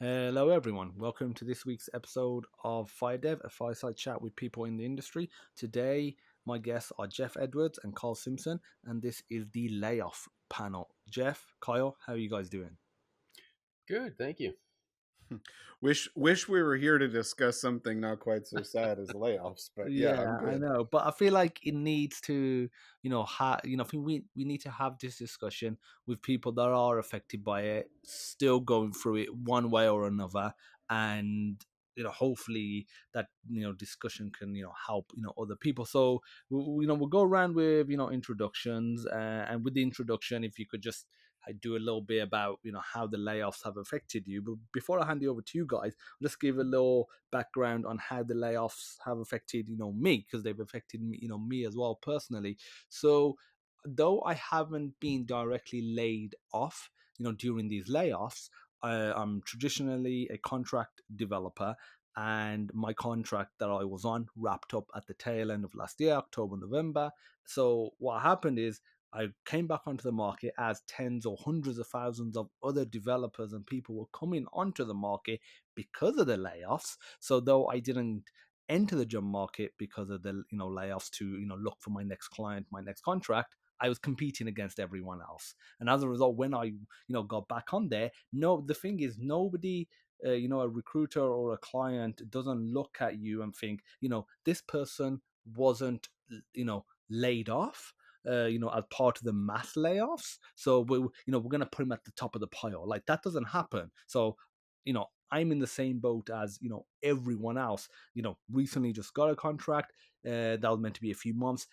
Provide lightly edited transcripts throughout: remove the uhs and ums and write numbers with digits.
Hello, everyone. Welcome to this week's episode of FireDEV, a fireside chat with people in the industry. Today, my guests are Jeff Edwards and Kyle Simpson, and this is the Layoff panel. Jeff, Kyle, how are you guys doing? Good, thank you. Wish we were here to discuss something not quite so sad as layoffs, but yeah, I'm Yeah, I good. know, but I feel like it needs to, I think we need to have this discussion with people that are affected by it, still going through it one way or another, and hopefully that discussion can help other people. So we'll go around with introductions, and with the introduction, if you could just do a little bit about how the layoffs have affected you. But before I hand it over to you guys, let's give a little background on how the layoffs have affected me, because they've affected me, me as well personally. So though I haven't been directly laid off during these layoffs, I'm traditionally a contract developer, and my contract that I was on wrapped up at the tail end of last year, October, November. So what happened is I came back onto the market as tens or hundreds of thousands of other developers and people were coming onto the market because of the layoffs. So though I didn't enter the job market because of the layoffs to look for my next client, my next contract, I was competing against everyone else. And as a result, when I got back on there, no, the thing is nobody. A recruiter or a client doesn't look at you and think, this person wasn't, laid off, as part of the mass layoffs. So we're gonna put him at the top of the pile. Like that doesn't happen. So, I'm in the same boat as everyone else. Recently just got a contract. That was meant to be a few months.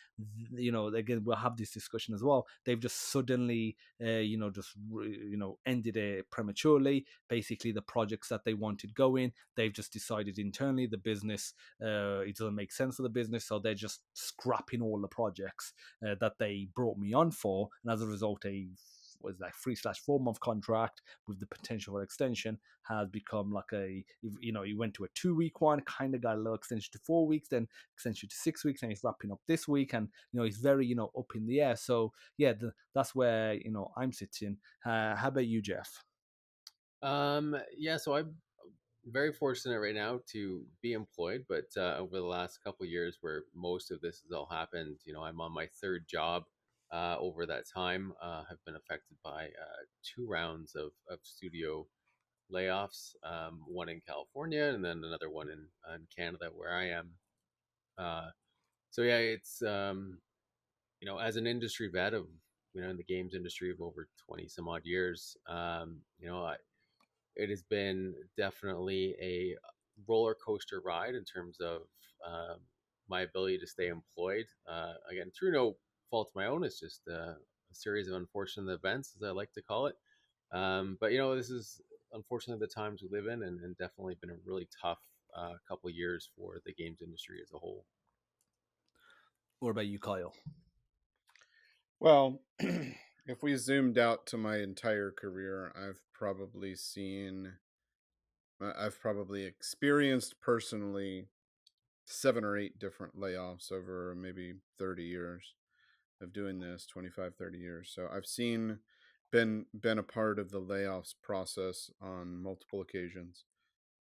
Again, we'll have this discussion as well. They've just suddenly, ended it prematurely. Basically, the projects that they wanted going, they've just decided internally the business, it doesn't make sense for the business, so they're just scrapping all the projects that they brought me on for, and as a result, a was like 3/4 month contract with the potential for extension has become like he went to a 2 week one, kind of got a little extension to 4 weeks, then extension to 6 weeks, and he's wrapping up this week, and he's very up in the air. So yeah, that's where I'm sitting. How about you, Jeff? Yeah, so I'm very fortunate right now to be employed, but over the last couple of years, where most of this has all happened, I'm on my third job. Over that time, have been affected by two rounds of studio layoffs, one in California and then another one in Canada, where I am. So yeah, it's as an industry vet of in the games industry of over 20 some odd years, it has been definitely a roller coaster ride in terms of um, my ability to stay employed. Again, through no fault of my own, it's just a series of unfortunate events, as I like to call it. But this is unfortunately the times we live in, and definitely been a really tough couple of years for the games industry as a whole. What about you, Kyle? Well, if we zoomed out to my entire career, I've probably experienced personally 7 or 8 different layoffs over maybe 30 years of doing this, 25, 30 years. So I've been a part of the layoffs process on multiple occasions.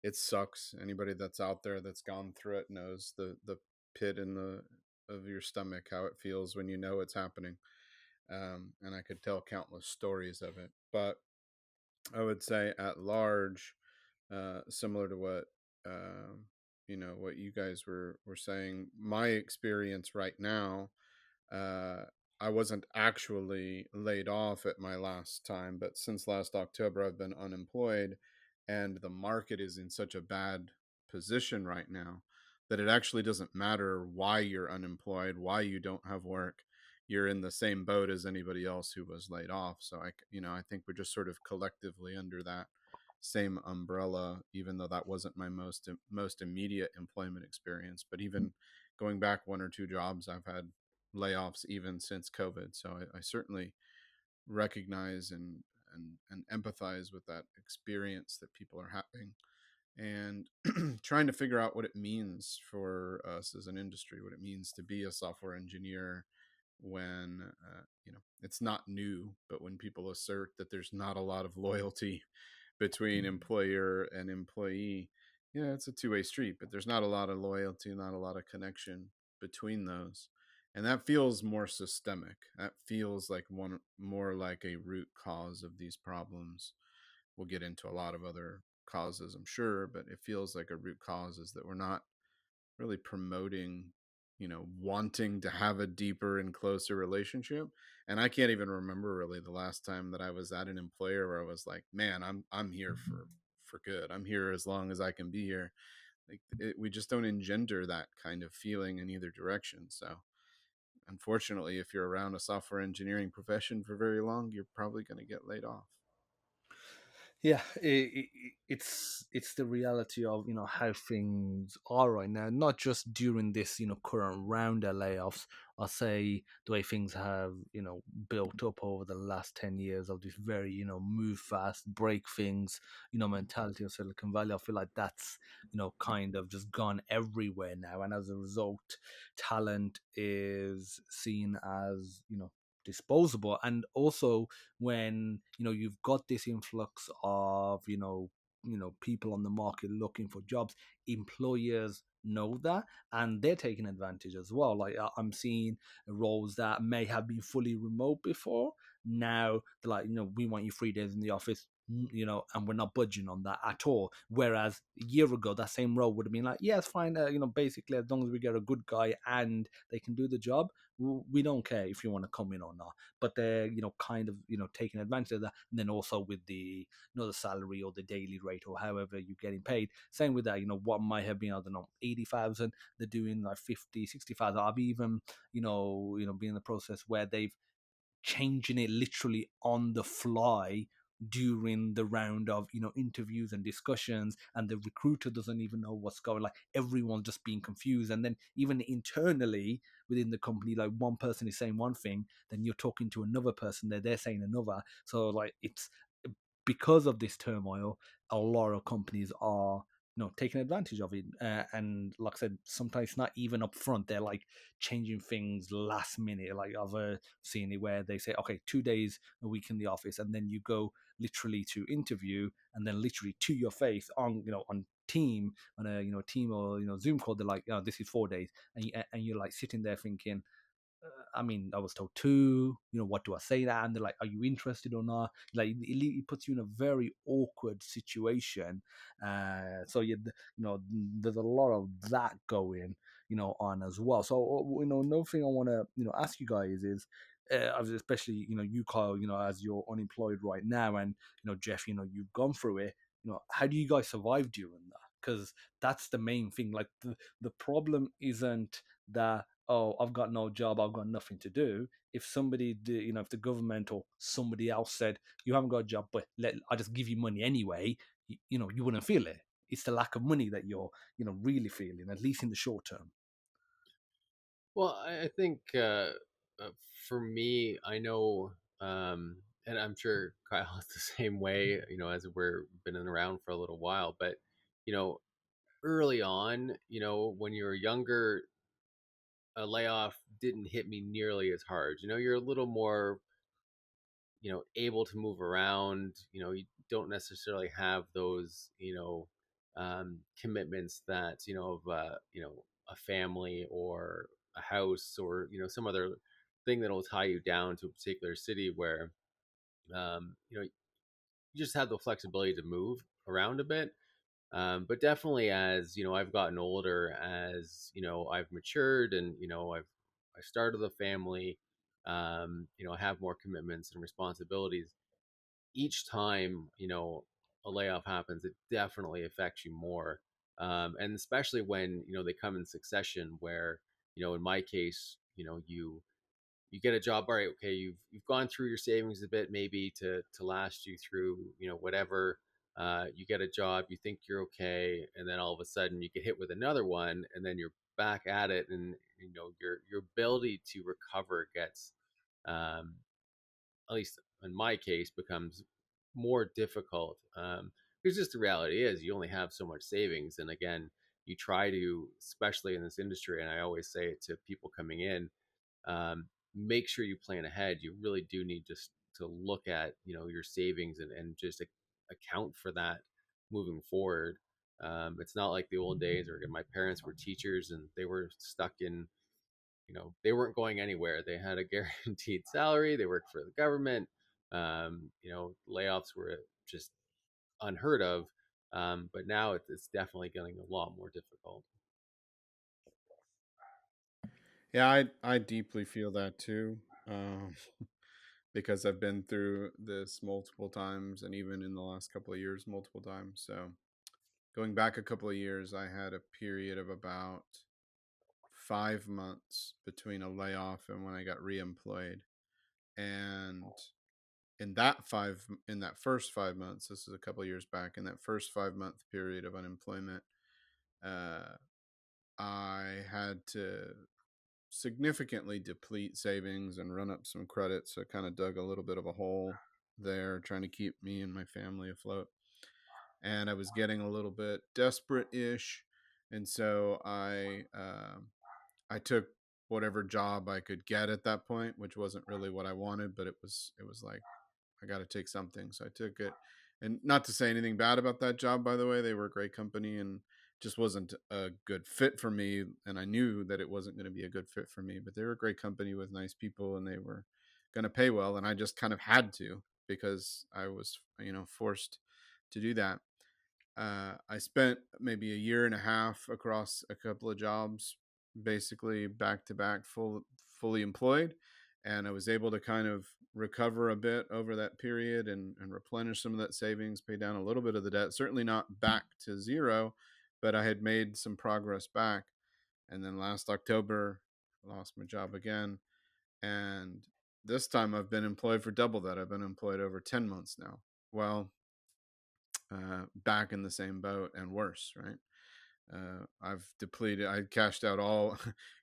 It sucks. Anybody that's out there that's gone through it knows the pit in the of your stomach, how it feels when you know it's happening. And I could tell countless stories of it. But I would say at large, similar to what what you guys were saying, my experience right now, uh, I wasn't actually laid off at my last time, but since last October, I've been unemployed, and the market is in such a bad position right now that it actually doesn't matter why you're unemployed, why you don't have work. You're in the same boat as anybody else who was laid off. So I think we're just sort of collectively under that same umbrella, even though that wasn't my most immediate employment experience. But even going back 1 or 2 jobs, I've had layoffs even since COVID. So I certainly recognize and empathize with that experience that people are having, and trying to figure out what it means for us as an industry, what it means to be a software engineer when it's not new, but when people assert that there's not a lot of loyalty between employer and employee, yeah, it's a two-way street, but there's not a lot of loyalty, not a lot of connection between those. And that feels more systemic. That feels like one more like a root cause of these problems. We'll get into a lot of other causes, I'm sure, but it feels like a root cause is that we're not really promoting, wanting to have a deeper and closer relationship. And I can't even remember really the last time that I was at an employer where I was like, man, I'm here for good. I'm here as long as I can be here. Like we just don't engender that kind of feeling in either direction. So unfortunately, if you're around a software engineering profession for very long, you're probably going to get laid off. Yeah, it's the reality of how things are right now, not just during this current round of layoffs. I'll say the way things have built up over the last 10 years of this very move fast, break things mentality of Silicon Valley. I feel like that's kind of just gone everywhere now, and as a result, talent is seen as disposable. And also when you've got this influx of people on the market looking for jobs, employers know that, and they're taking advantage as well. Like I'm seeing roles that may have been fully remote before, now they're like, we want you 3 days in the office, and we're not budging on that at all. Whereas a year ago, that same role would have been like, yeah, it's fine, basically as long as we get a good guy and they can do the job, we don't care if you want to come in or not. But they're kind of taking advantage of that. And then also with the the salary or the daily rate or however you're getting paid, same with that, what might have been, I don't know, 80,000, they're doing like 50, 60,000. I've even been in the process where they've changing it literally on the fly during the round of interviews and discussions, and the recruiter doesn't even know what's going, like everyone's just being confused. And then even internally within the company, like one person is saying one thing, then you're talking to another person there, they're saying another. So like it's because of this turmoil, a lot of companies are taking advantage of it. And like I said, sometimes not even up front, they're like changing things last minute. Like I've seen it where they say, okay, 2 days a week in the office, and then you go literally to interview, and then literally to your face on on team, on a team or Zoom call, they're like, this is 4 days. And you're like sitting there thinking, I mean, I was told two. What do I say that? And they're like, "Are you interested or not?" Like, it puts you in a very awkward situation. So there's a lot of that going, on as well. So another thing I want to ask you guys is, especially you, Kyle, as you're unemployed right now, and Jeff, you've gone through it. How do you guys survive during that? Because that's the main thing. Like the problem isn't that, oh, I've got no job, I've got nothing to do. If somebody did, if the government or somebody else said you haven't got a job, but I just give you money anyway, you wouldn't feel it. It's the lack of money that you're really feeling, at least in the short term. Well, I think for me, I know, and I'm sure Kyle is the same way, as we're been around for a little while. But you know, early on, when you were younger, a layoff didn't hit me nearly as hard. You're a little more, able to move around. You don't necessarily have those, commitments that, of, a family or a house or, some other thing that'll tie you down to a particular city where, you just have the flexibility to move around a bit. But definitely as, I've gotten older, as, I've matured and, I started a family, I have more commitments and responsibilities. Each time, a layoff happens, it definitely affects you more. And especially when, they come in succession where, in my case, you get a job. All right, okay, you've gone through your savings a bit, maybe to last you through, whatever. You get a job, you think you're okay, and then all of a sudden you get hit with another one, and then you're back at it, and your ability to recover gets, um, at least in my case, becomes more difficult. Because just the reality is, you only have so much savings, and again, you try to, especially in this industry, and I always say it to people coming in, um, make sure you plan ahead. You really do need just to look at your savings and just account for that moving forward. It's not like the old days where my parents were teachers and they were stuck in, they weren't going anywhere. They had a guaranteed salary. They worked for the government. Layoffs were just unheard of. But now it's definitely getting a lot more difficult. Yeah, I deeply feel that too, um, because I've been through this multiple times, and even in the last couple of years, multiple times. So going back a couple of years, I had a period of about 5 months between a layoff and when I got reemployed, and in that first 5 months, this is a couple of years back, in that first 5 month period of unemployment, uh, I had to significantly deplete savings and run up some credit. So it kind of dug a little bit of a hole there, trying to keep me and my family afloat. And I was getting a little bit desperate-ish, and so I took whatever job I could get at that point, which wasn't really what I wanted, but it was like I got to take something. So I took it. And not to say anything bad about that job, by the way, they were a great company and just wasn't a good fit for me. And I knew that it wasn't going to be a good fit for me, but they were a great company with nice people and they were going to pay well. And I just kind of had to because I was, forced to do that. I spent maybe a year and a half across a couple of jobs, basically back to back, fully employed, and I was able to kind of recover a bit over that period and replenish some of that savings, pay down a little bit of the debt. Certainly not back to zero, but I had made some progress back. And then last October, I lost my job again, and this time I've been employed for double that. I've been employed over 10 months now. Well, back in the same boat and worse, right? I've depleted. I cashed out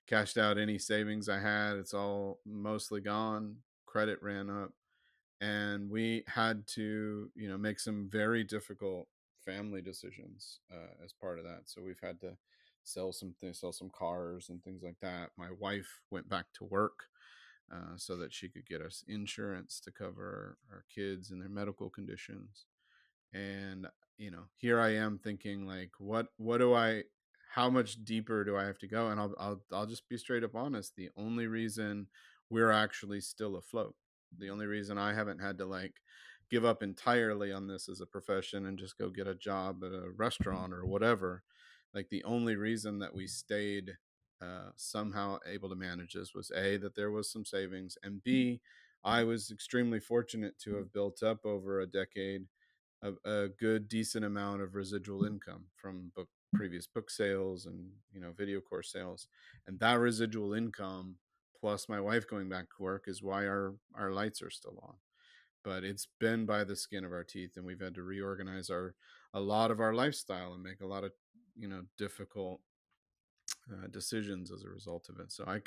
cashed out any savings I had. It's all mostly gone. Credit ran up, and we had to, make some very difficult family decisions as part of that. So we've had to sell some cars and things like that. My wife went back to work so that she could get us insurance to cover our kids and their medical conditions. And here I am thinking like, what do I how much deeper do I have to go? And I'll just be straight up honest. The only reason we're actually still afloat, the only reason I haven't had to like give up entirely on this as a profession and just go get a job at a restaurant or whatever, like the only reason that we stayed somehow able to manage this was A, that there was some savings, and B, I was extremely fortunate to have built up over a decade a good decent amount of residual income from previous book sales and video course sales, and that residual income plus my wife going back to work is why our lights are still on. But it's been by the skin of our teeth, and we've had to reorganize a lot of our lifestyle and make a lot of difficult decisions as a result of it. So I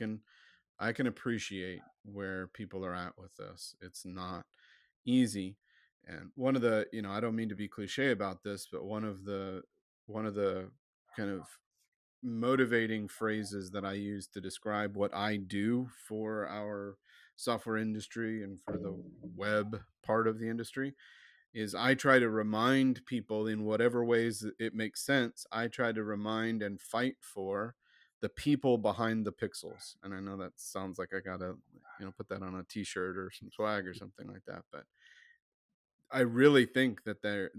can appreciate where people are at with this. It's not easy. And one of the, I don't mean to be cliche about this, but one of the kind of motivating phrases that I use to describe what I do for our software industry and for the web part of the industry is I try to remind people in whatever ways it makes sense. I try to remind and fight for the people behind the pixels. And I know that sounds like I gotta, put that on a t-shirt or some swag or something like that. But I really think that there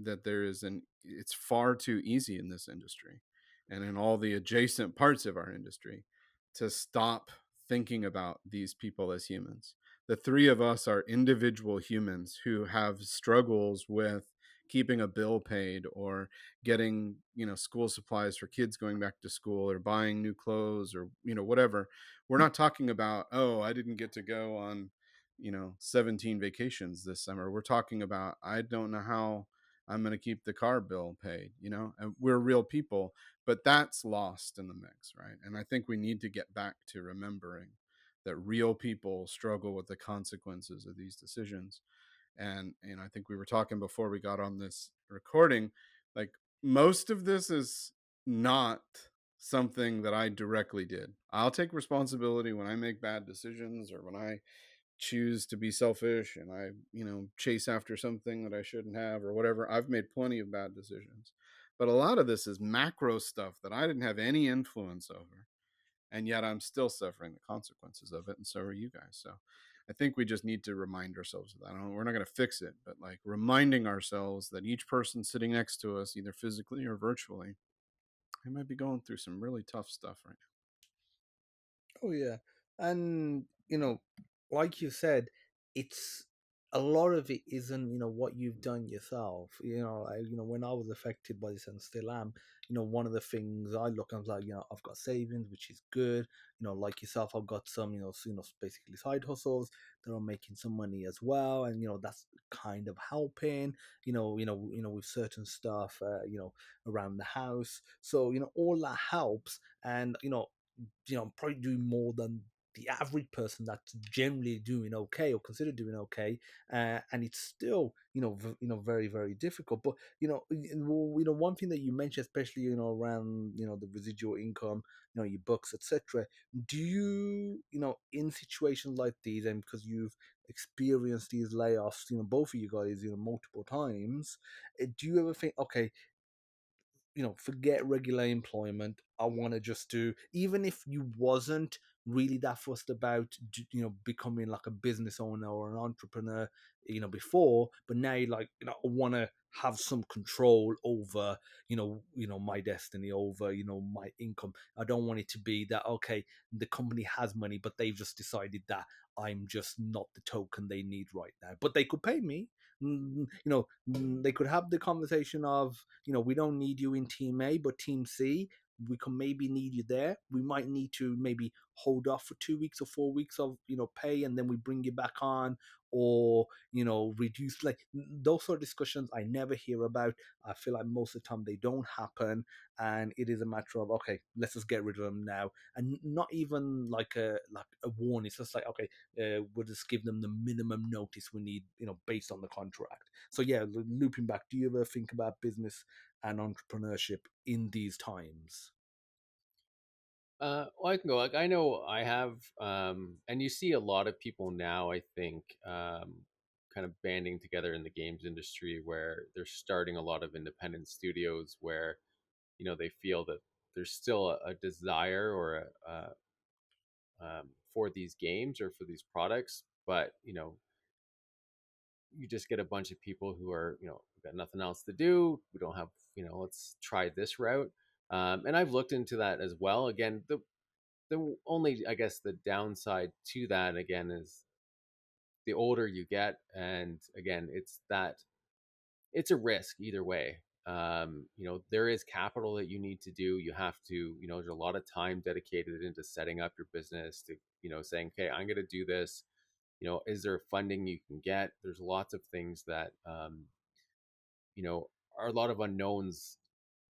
is it's far too easy in this industry and in all the adjacent parts of our industry to stop thinking about these people as humans. The three of us are individual humans who have struggles with keeping a bill paid or getting, school supplies for kids going back to school or buying new clothes or, whatever. We're not talking about, oh, I didn't get to go on 17 vacations this summer. We're talking about, I don't know how I'm going to keep the car bill paid, and we're real people, but that's lost in the mix, right? And I think we need to get back to remembering that real people struggle with the consequences of these decisions. And I think we were talking before we got on this recording, like most of this is not something that I directly did. I'll take responsibility when I make bad decisions or when I choose to be selfish and I, chase after something that I shouldn't have or whatever. I've made plenty of bad decisions. But a lot of this is macro stuff that I didn't have any influence over. And yet I'm still suffering the consequences of it. And so are you guys. So I think we just need to remind ourselves of that. I don't know, we're not going to fix it, but like reminding ourselves that each person sitting next to us, either physically or virtually, they might be going through some really tough stuff right Oh yeah, and like you said, it's a lot of it isn't what you've done yourself. When I was affected by this and still am. One of the things I look and I was like, I've got savings, which is good. Like yourself, I've got some basically side hustles that are making some money as well, and that's kind of helping. With certain stuff, around the house. So all that helps, and probably doing more than the average person that's generally doing okay or considered doing okay, and it's still very very difficult. But one thing that you mentioned, especially around the residual income, your books, etc. Do in situations like these, and because you've experienced these layoffs, both of you guys, multiple times, do you ever think, okay, forget regular employment. I want to just do, even if you wasn't really that fussed about, becoming like a business owner or an entrepreneur, before, but now you're like, I want to have some control over, my destiny, over, my income. I don't want it to be that, okay, the company has money, but they've just decided that I'm just not the token they need right now, but they could pay me. They could have the conversation of, we don't need you in team A, but team C, we can maybe need you there. We might need to maybe hold off for 2 weeks or 4 weeks of, pay, and then we bring you back on, or, reduce, like those sort of discussions I never hear about. I feel like most of the time they don't happen, and it is a matter of, okay, let's just get rid of them now, and not even like a warning. It's just like, okay, we'll just give them the minimum notice we need, based on the contract. So yeah, looping back, do you ever think about business and entrepreneurship in these times? Well, I can go. Like I know I have, and you see a lot of people now. I think kind of banding together in the games industry, where they're starting a lot of independent studios, where they feel that there's still a desire or for these games or for these products, but you just get a bunch of people who are got nothing else to do. We don't have let's try this route. And I've looked into that as well. Again, the only, I guess, the downside to that again is the older you get, and again, it's a risk either way. There is capital that you need to do. You have to, there's a lot of time dedicated into setting up your business, to saying, okay, I'm going to do this. Is there funding you can get? There's lots of things that you know are a lot of unknowns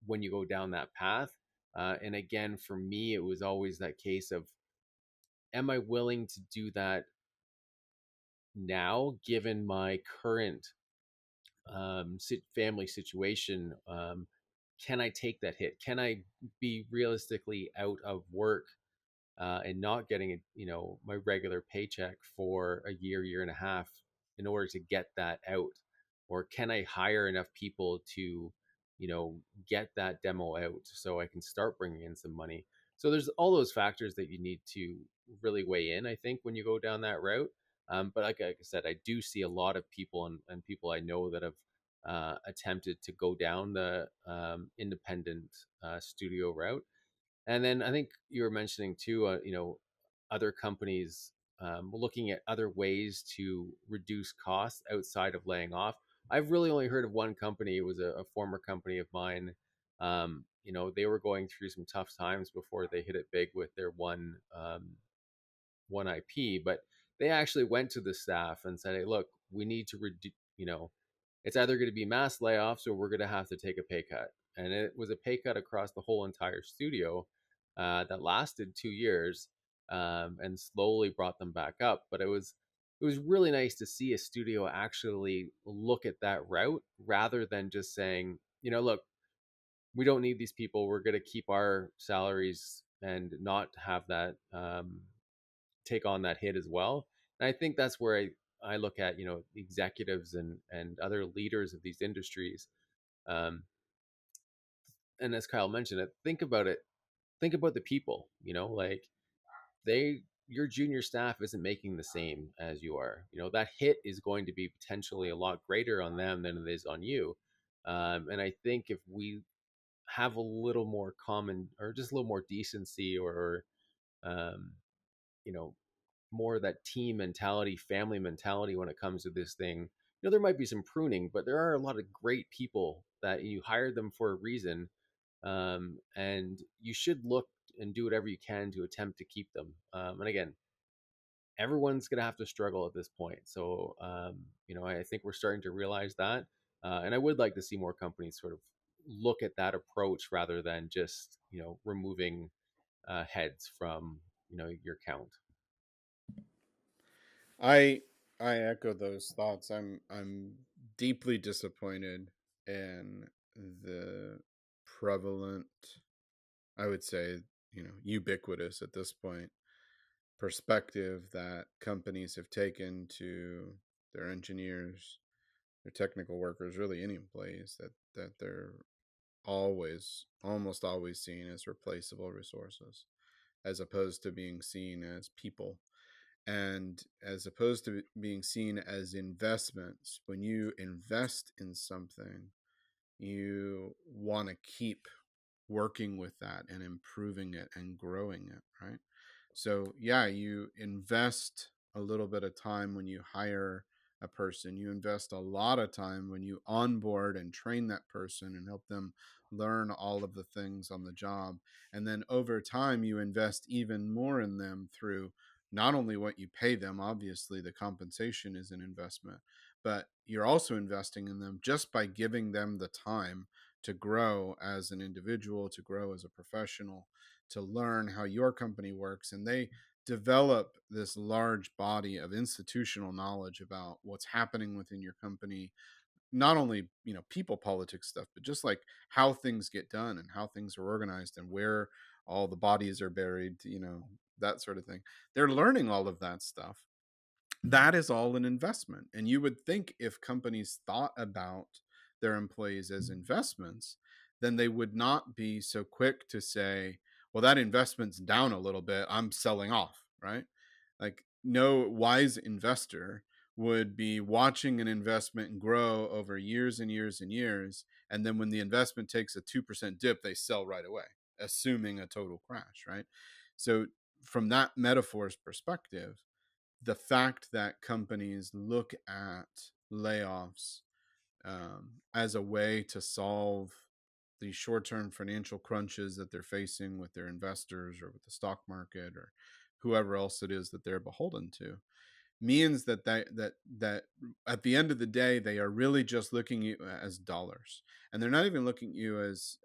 when you go down that path. And again, for me, it was always that case of, am I willing to do that now, given my current family situation? Can I take that hit? Can I be realistically out of work and not getting my regular paycheck for a year and a half in order to get that out? Or can I hire enough people to get that demo out so I can start bringing in some money? So there's all those factors that you need to really weigh in, I think, when you go down that route. But like I said, I do see a lot of people, and people I know that have attempted to go down the independent studio route. And then I think you were mentioning too, other companies looking at other ways to reduce costs outside of laying off. I've really only heard of one company. It was a former company of mine. They were going through some tough times before they hit it big with their one IP, but they actually went to the staff and said, "Hey, look, we need to reduce. It's either going to be mass layoffs or we're going to have to take a pay cut." And it was a pay cut across the whole entire studio that lasted 2 years, and slowly brought them back up. But it was really nice to see a studio actually look at that route rather than just saying, look, we don't need these people. We're going to keep our salaries and not have that take on that hit as well. And I think that's where I look at, executives and other leaders of these industries. Um, and as Kyle mentioned, think about it. Think about the people. Like your junior staff isn't making the same as you are. That hit is going to be potentially a lot greater on them than it is on you. And I think if we have a little more common, or just a little more decency, or um, you know more of that team mentality, family mentality when it comes to this thing. There might be some pruning, but there are a lot of great people that you hired them for a reason, and you should look and do whatever you can to attempt to keep them. And again, everyone's going to have to struggle at this point. So, I think we're starting to realize that. And I would like to see more companies sort of look at that approach rather than just, removing heads from, your count. I I echo those thoughts. I'm deeply disappointed in the prevalent, I would say, ubiquitous at this point, perspective that companies have taken to their engineers, their technical workers, really any employees, that they're almost always seen as replaceable resources, as opposed to being seen as people, and as opposed to being seen as investments. When you invest in something, you want to keep working with that and improving it and growing it, right? So, yeah, you invest a little bit of time when you hire a person. You invest a lot of time when you onboard and train that person and help them learn all of the things on the job. And then over time, you invest even more in them through not only what you pay them, obviously, the compensation is an investment, but you're also investing in them just by giving them the time to grow as an individual, to grow as a professional, to learn how your company works. And they develop this large body of institutional knowledge about what's happening within your company, not only people politics stuff, but just like how things get done and how things are organized and where all the bodies are buried, that sort of thing. They're learning all of that stuff. That is all an investment. And you would think if companies thought about their employees as investments, then they would not be so quick to say, well, that investment's down a little bit, I'm selling off, right? Like, no wise investor would be watching an investment grow over years and years and years. And then when the investment takes a 2% dip, they sell right away, assuming a total crash, right? So, from that metaphor's perspective, the fact that companies look at layoffs as a way to solve the short-term financial crunches that they're facing with their investors or with the stock market or whoever else it is that they're beholden to, means that at the end of the day, they are really just looking at you as dollars, and they're not even looking at you as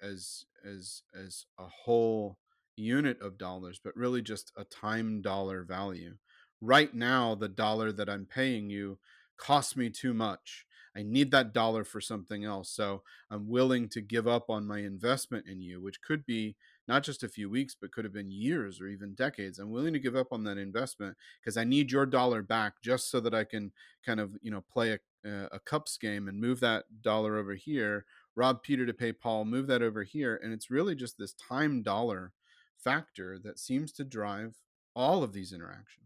a whole unit of dollars, but really just a time dollar value. Right now, the dollar that I'm paying you costs me too much. I need that dollar for something else, so I'm willing to give up on my investment in you, which could be not just a few weeks, but could have been years or even decades. I'm willing to give up on that investment because I need your dollar back just so that I can kind of, play a cups game and move that dollar over here, rob Peter to pay Paul, move that over here. And it's really just this time dollar factor that seems to drive all of these interactions.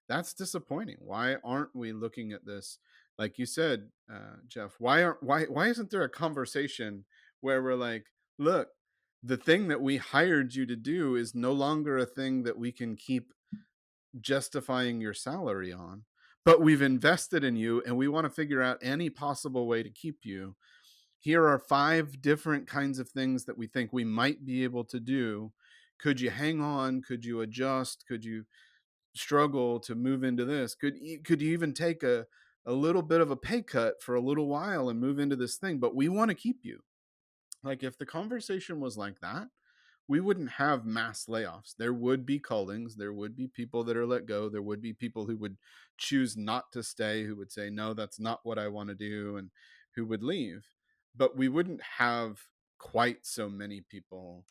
That's disappointing. Why aren't we looking at this? Like you said, Jeff, why isn't there a conversation where we're like, look, the thing that we hired you to do is no longer a thing that we can keep justifying your salary on, but we've invested in you and we want to figure out any possible way to keep you. Here are 5 different kinds of things that we think we might be able to do. Could you hang on? Could you adjust? Could you struggle to move into this? Could you even take a little bit of a pay cut for a little while and move into this thing? But we want to keep you. Like, if the conversation was like that, we wouldn't have mass layoffs. There would be cullings. There would be people that are let go. There would be people who would choose not to stay, who would say, no, that's not what I want to do, and who would leave. But we wouldn't have quite so many people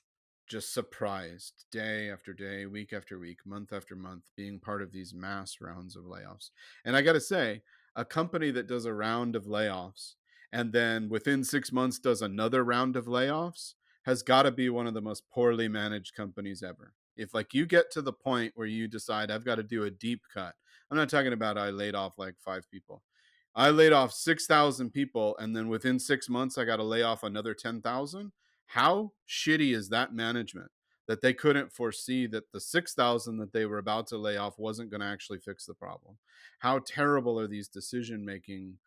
just surprised day after day, week after week, month after month, being part of these mass rounds of layoffs. And I got to say, a company that does a round of layoffs and then within 6 months does another round of layoffs has got to be one of the most poorly managed companies ever. If like you get to the point where you decide I've got to do a deep cut, I'm not talking about I laid off like 5 people. I laid off 6,000 people and then within 6 months I got to lay off another 10,000. How shitty is that management that they couldn't foresee that the 6,000 that they were about to lay off wasn't going to actually fix the problem? How terrible are these decision making,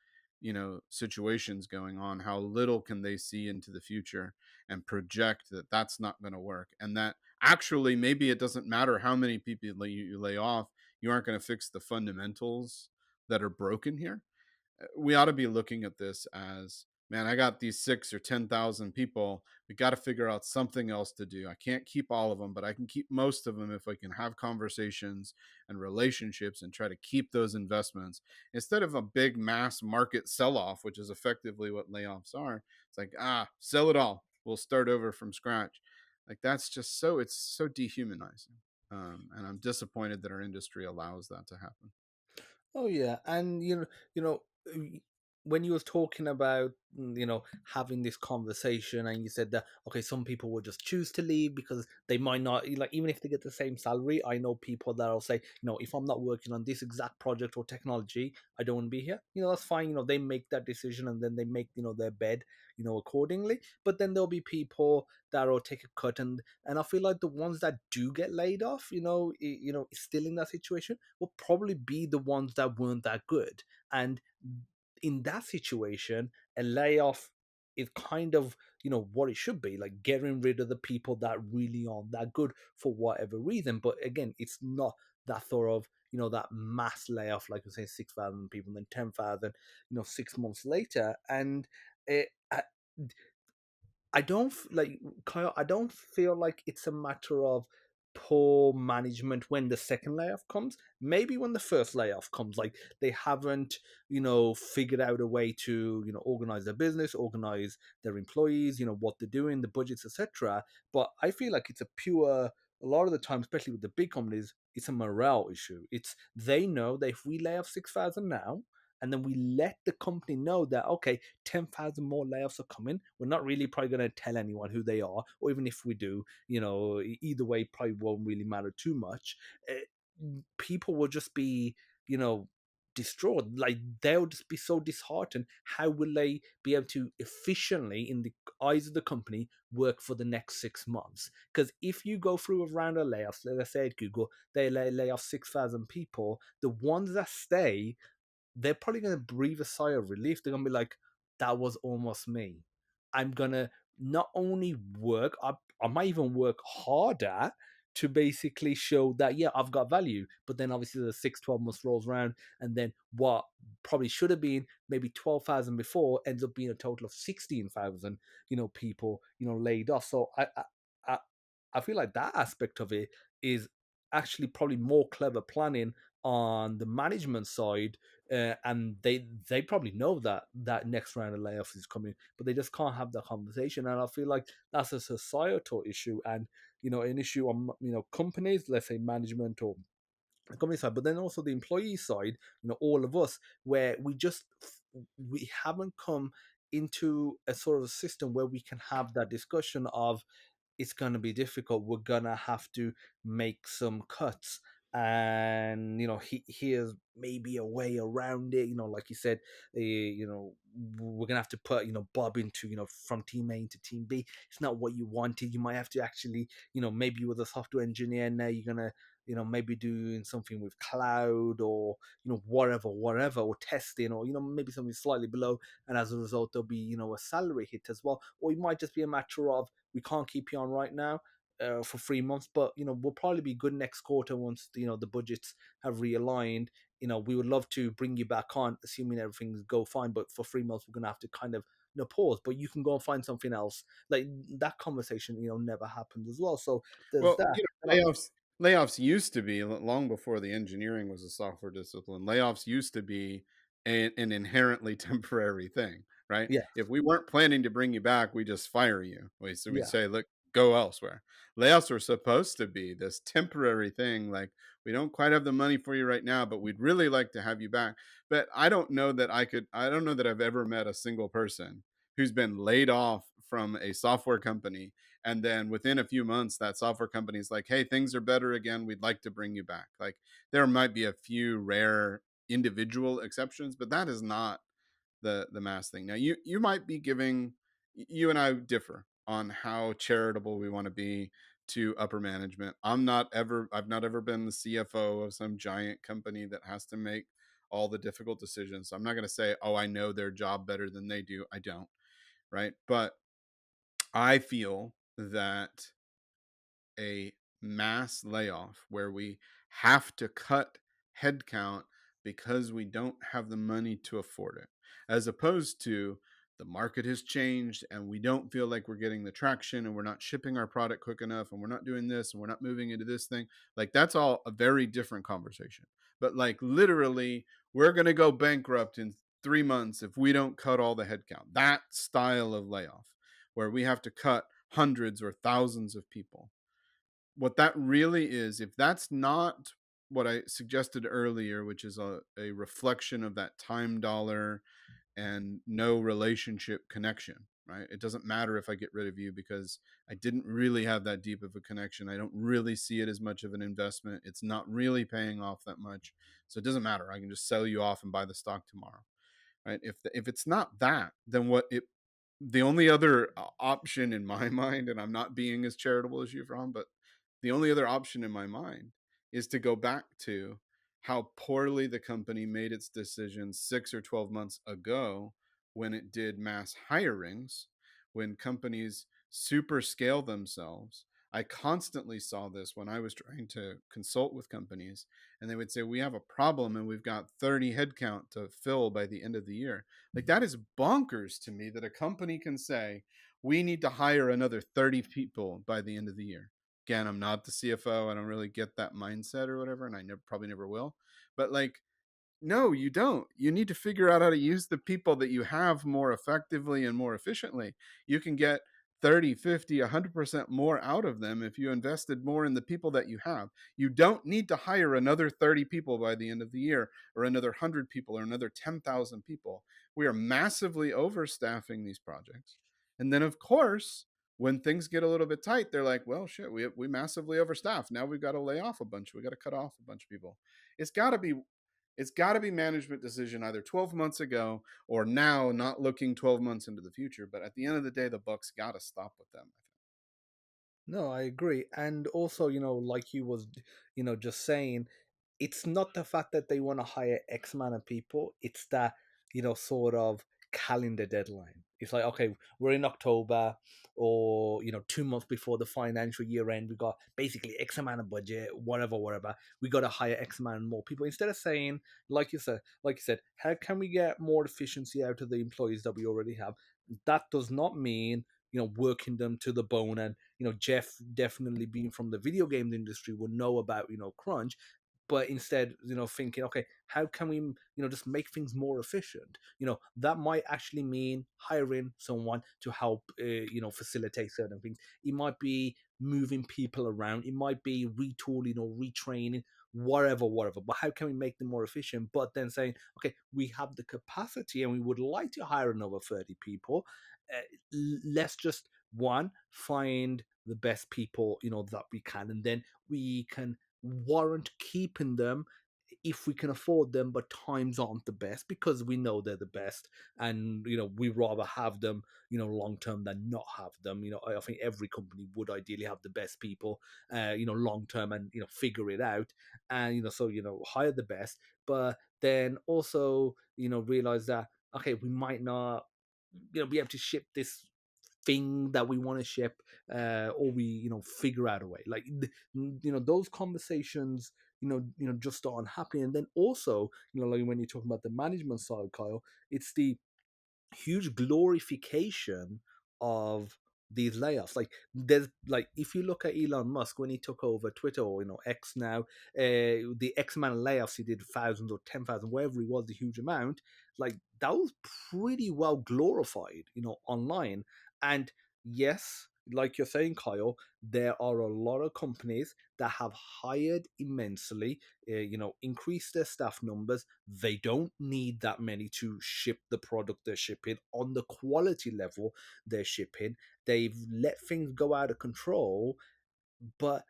situations going on? How little can they see into the future and project that that's not going to work, and that actually maybe it doesn't matter how many people you lay off, you aren't going to fix the fundamentals that are broken here. We ought to be looking at this as, man, I got these 6 or 10,000 people. We got to figure out something else to do. I can't keep all of them, but I can keep most of them if I can have conversations and relationships and try to keep those investments instead of a big mass market sell off, which is effectively what layoffs are. It's like, sell it all. We'll start over from scratch. Like that's just it's so dehumanizing. And I'm disappointed that our industry allows that to happen. Oh yeah, and y- when you was talking about having this conversation, and you said that okay, some people will just choose to leave because they might not like even if they get the same salary. I know people that'll say, if I'm not working on this exact project or technology, I don't want to be here. That's fine. They make that decision and then they make their bed accordingly. But then there'll be people that'll take a cut, and I feel like the ones that do get laid off, still in that situation, will probably be the ones that weren't that good. And in that situation, a layoff is kind of what it should be, like getting rid of the people that really aren't that good for whatever reason. But again, it's not that thorough of that mass layoff, like I say, 6,000 people, and then 10,000, 6 months later. And it, I don't like Kyle. I don't feel like it's a matter of poor management when the second layoff comes. Maybe when the first layoff comes, like they haven't, figured out a way to, organize their business, organize their employees, what they're doing, the budgets, etc. But I feel like it's a lot of the time, especially with the big companies, it's a morale issue. It's they know that if we lay off 6,000 now, and then we let the company know that okay, 10,000 more layoffs are coming. We're not really probably going to tell anyone who they are, or even if we do, either way, probably won't really matter too much. People will just be, you know, distraught. Like they'll just be so disheartened. How will they be able to efficiently, in the eyes of the company, work for the next 6 months? Because if you go through a round of layoffs, let's say at Google, they lay off 6,000 people. The ones that stay, they're probably going to breathe a sigh of relief. They're going to be like, that was almost me. I'm going to not only work, I might even work harder to basically show that, yeah, I've got value. But then obviously the 6, 12 months rolls around, and then what probably should have been maybe 12,000 before ends up being a total of 16,000, people, laid off. So I, I feel like that aspect of it is actually probably more clever planning on the management side, and they probably know that next round of layoffs is coming, but they just can't have that conversation. And I feel like that's a societal issue, and an issue on companies, let's say management or the company side, but then also the employee side. All of us, where we haven't come into a sort of system where we can have that discussion of it's going to be difficult. We're going to have to make some cuts. And, here's maybe a way around it. Like you said, we're going to have to put, Bob into, from team A into team B. It's not what you wanted. You might have to actually, maybe you were a software engineer. Now you're going to, maybe doing something with cloud or, whatever, or testing, or, maybe something slightly below. And as a result, there'll be, a salary hit as well. Or it might just be a matter of, we can't keep you on right now for 3 months, but we'll probably be good next quarter once the budgets have realigned. We would love to bring you back on, assuming everything's go fine. But for 3 months, we're gonna have to kind of pause. But you can go and find something else. Like that conversation, never happened as well. So there's Well, that. And layoffs used to be long before the engineering was a software discipline. Layoffs used to be an inherently temporary thing, right? yeah, If we weren't planning to bring you back, we just fire you. So we yeah, say, look, go elsewhere. Layoffs were supposed to be this temporary thing, like, we don't quite have the money for you right now, but we'd really like to have you back. But I don't know that I've ever met a single person who's been laid off from a software company, and then within a few months that software company is like, hey, things are better again, we'd like to bring you back. Like, there might be a few rare individual exceptions, but that is not the mass thing. Now, you might be giving, you and I differ on how charitable we want to be to upper management. I've not ever been the CFO of some giant company that has to make all the difficult decisions. So I'm not going to say, oh, I know their job better than they do. I don't, right? But I feel that a mass layoff where we have to cut headcount because we don't have the money to afford it, as opposed to the market has changed and we don't feel like we're getting the traction and we're not shipping our product quick enough and we're not doing this and we're not moving into this thing. Like, that's all a very different conversation. But like, literally, we're going to go bankrupt in 3 months if we don't cut all the headcount. That style of layoff where we have to cut hundreds or thousands of people, what that really is, if that's not what I suggested earlier, which is a reflection of that time dollar and no relationship connection, right? It doesn't matter if I get rid of you because I didn't really have that deep of a connection. I don't really see it as much of an investment. It's not really paying off that much. So it doesn't matter. I can just sell you off and buy the stock tomorrow, right? If it's not that, then the only other option in my mind, and I'm not being as charitable as you, Ron, but the only other option in my mind is to go back to how poorly the company made its decisions 6 or 12 months ago when it did mass hirings, when companies super scale themselves. I constantly saw this when I was trying to consult with companies, and they would say, we have a problem and we've got 30 headcount to fill by the end of the year. Like, that is bonkers to me that a company can say, we need to hire another 30 people by the end of the year. Again, I'm not the CFO. I don't really get that mindset or whatever, and I probably never will. But like, no, you don't. You need to figure out how to use the people that you have more effectively and more efficiently. You can get 30, 50, 100% more out of them if you invested more in the people that you have. You don't need to hire another 30 people by the end of the year, or another 100 people, or another 10,000 people. We are massively overstaffing these projects. And then, of course, when things get a little bit tight, they're like, well, shit, we massively overstaffed. Now we've got to lay off a bunch. We got to cut off a bunch of people. It's got to be it's got to be management decision either 12 months ago or now, not looking 12 months into the future. But at the end of the day, the buck's got to stop with them. No, I agree. And also, like you was, just saying, it's not the fact that they want to hire X amount of people, it's that, sort of calendar deadline. It's like, okay, we're in October, or, 2 months before the financial year end, we got basically X amount of budget, whatever, whatever. We got to hire X amount more people. Instead of saying, like you said, how can we get more efficiency out of the employees that we already have? That does not mean, working them to the bone. And, Jeff, definitely being from the video games industry, would know about, crunch. But instead, thinking, okay, how can we, just make things more efficient? That might actually mean hiring someone to help, facilitate certain things. It might be moving people around. It might be retooling or retraining, whatever. But how can we make them more efficient? But then saying, okay, we have the capacity and we would like to hire another 30 people. Let's just find the best people, that we can, and then we can warrant keeping them if we can afford them. But times aren't the best because we know they're the best, and we rather have them, long term than not have them. I think every company would ideally have the best people, long term, and figure it out. And so hire the best, but then also realize that, okay, we might not be able to ship this thing that we want to ship, or we figure out a way. Like, those conversations, just aren't happening. And then also, like when you're talking about the management side, Kyle, it's the huge glorification of these layoffs. Like, there's, like, if you look at Elon Musk when he took over Twitter, or X now, the X amount of layoffs he did, thousands or 10,000, wherever it was, the huge amount, like, that was pretty well glorified, online. And yes, like you're saying, Kyle, there are a lot of companies that have hired immensely, increased their staff numbers. They don't need that many to ship the product they're shipping on the quality level they're shipping. They've let things go out of control, but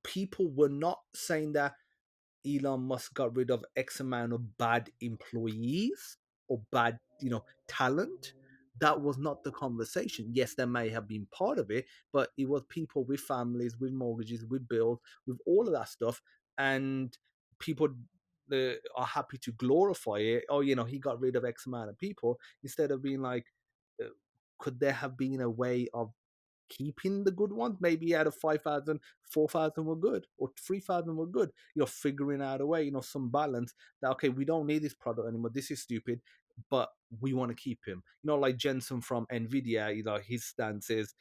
people were not saying that Elon Musk got rid of X amount of bad employees or bad, talent. That was not the conversation. Yes, there may have been part of it, but it was people with families, with mortgages, with bills, with all of that stuff, and people are happy to glorify it. Oh, he got rid of X amount of people instead of being like, uh, could there have been a way of keeping the good ones? Maybe out of 5,000, 4,000 were good, or 3,000 were good. Figuring out a way, some balance that, okay, we don't need this product anymore. This is stupid, but we want to keep him. Like Jensen from Nvidia, his stance is,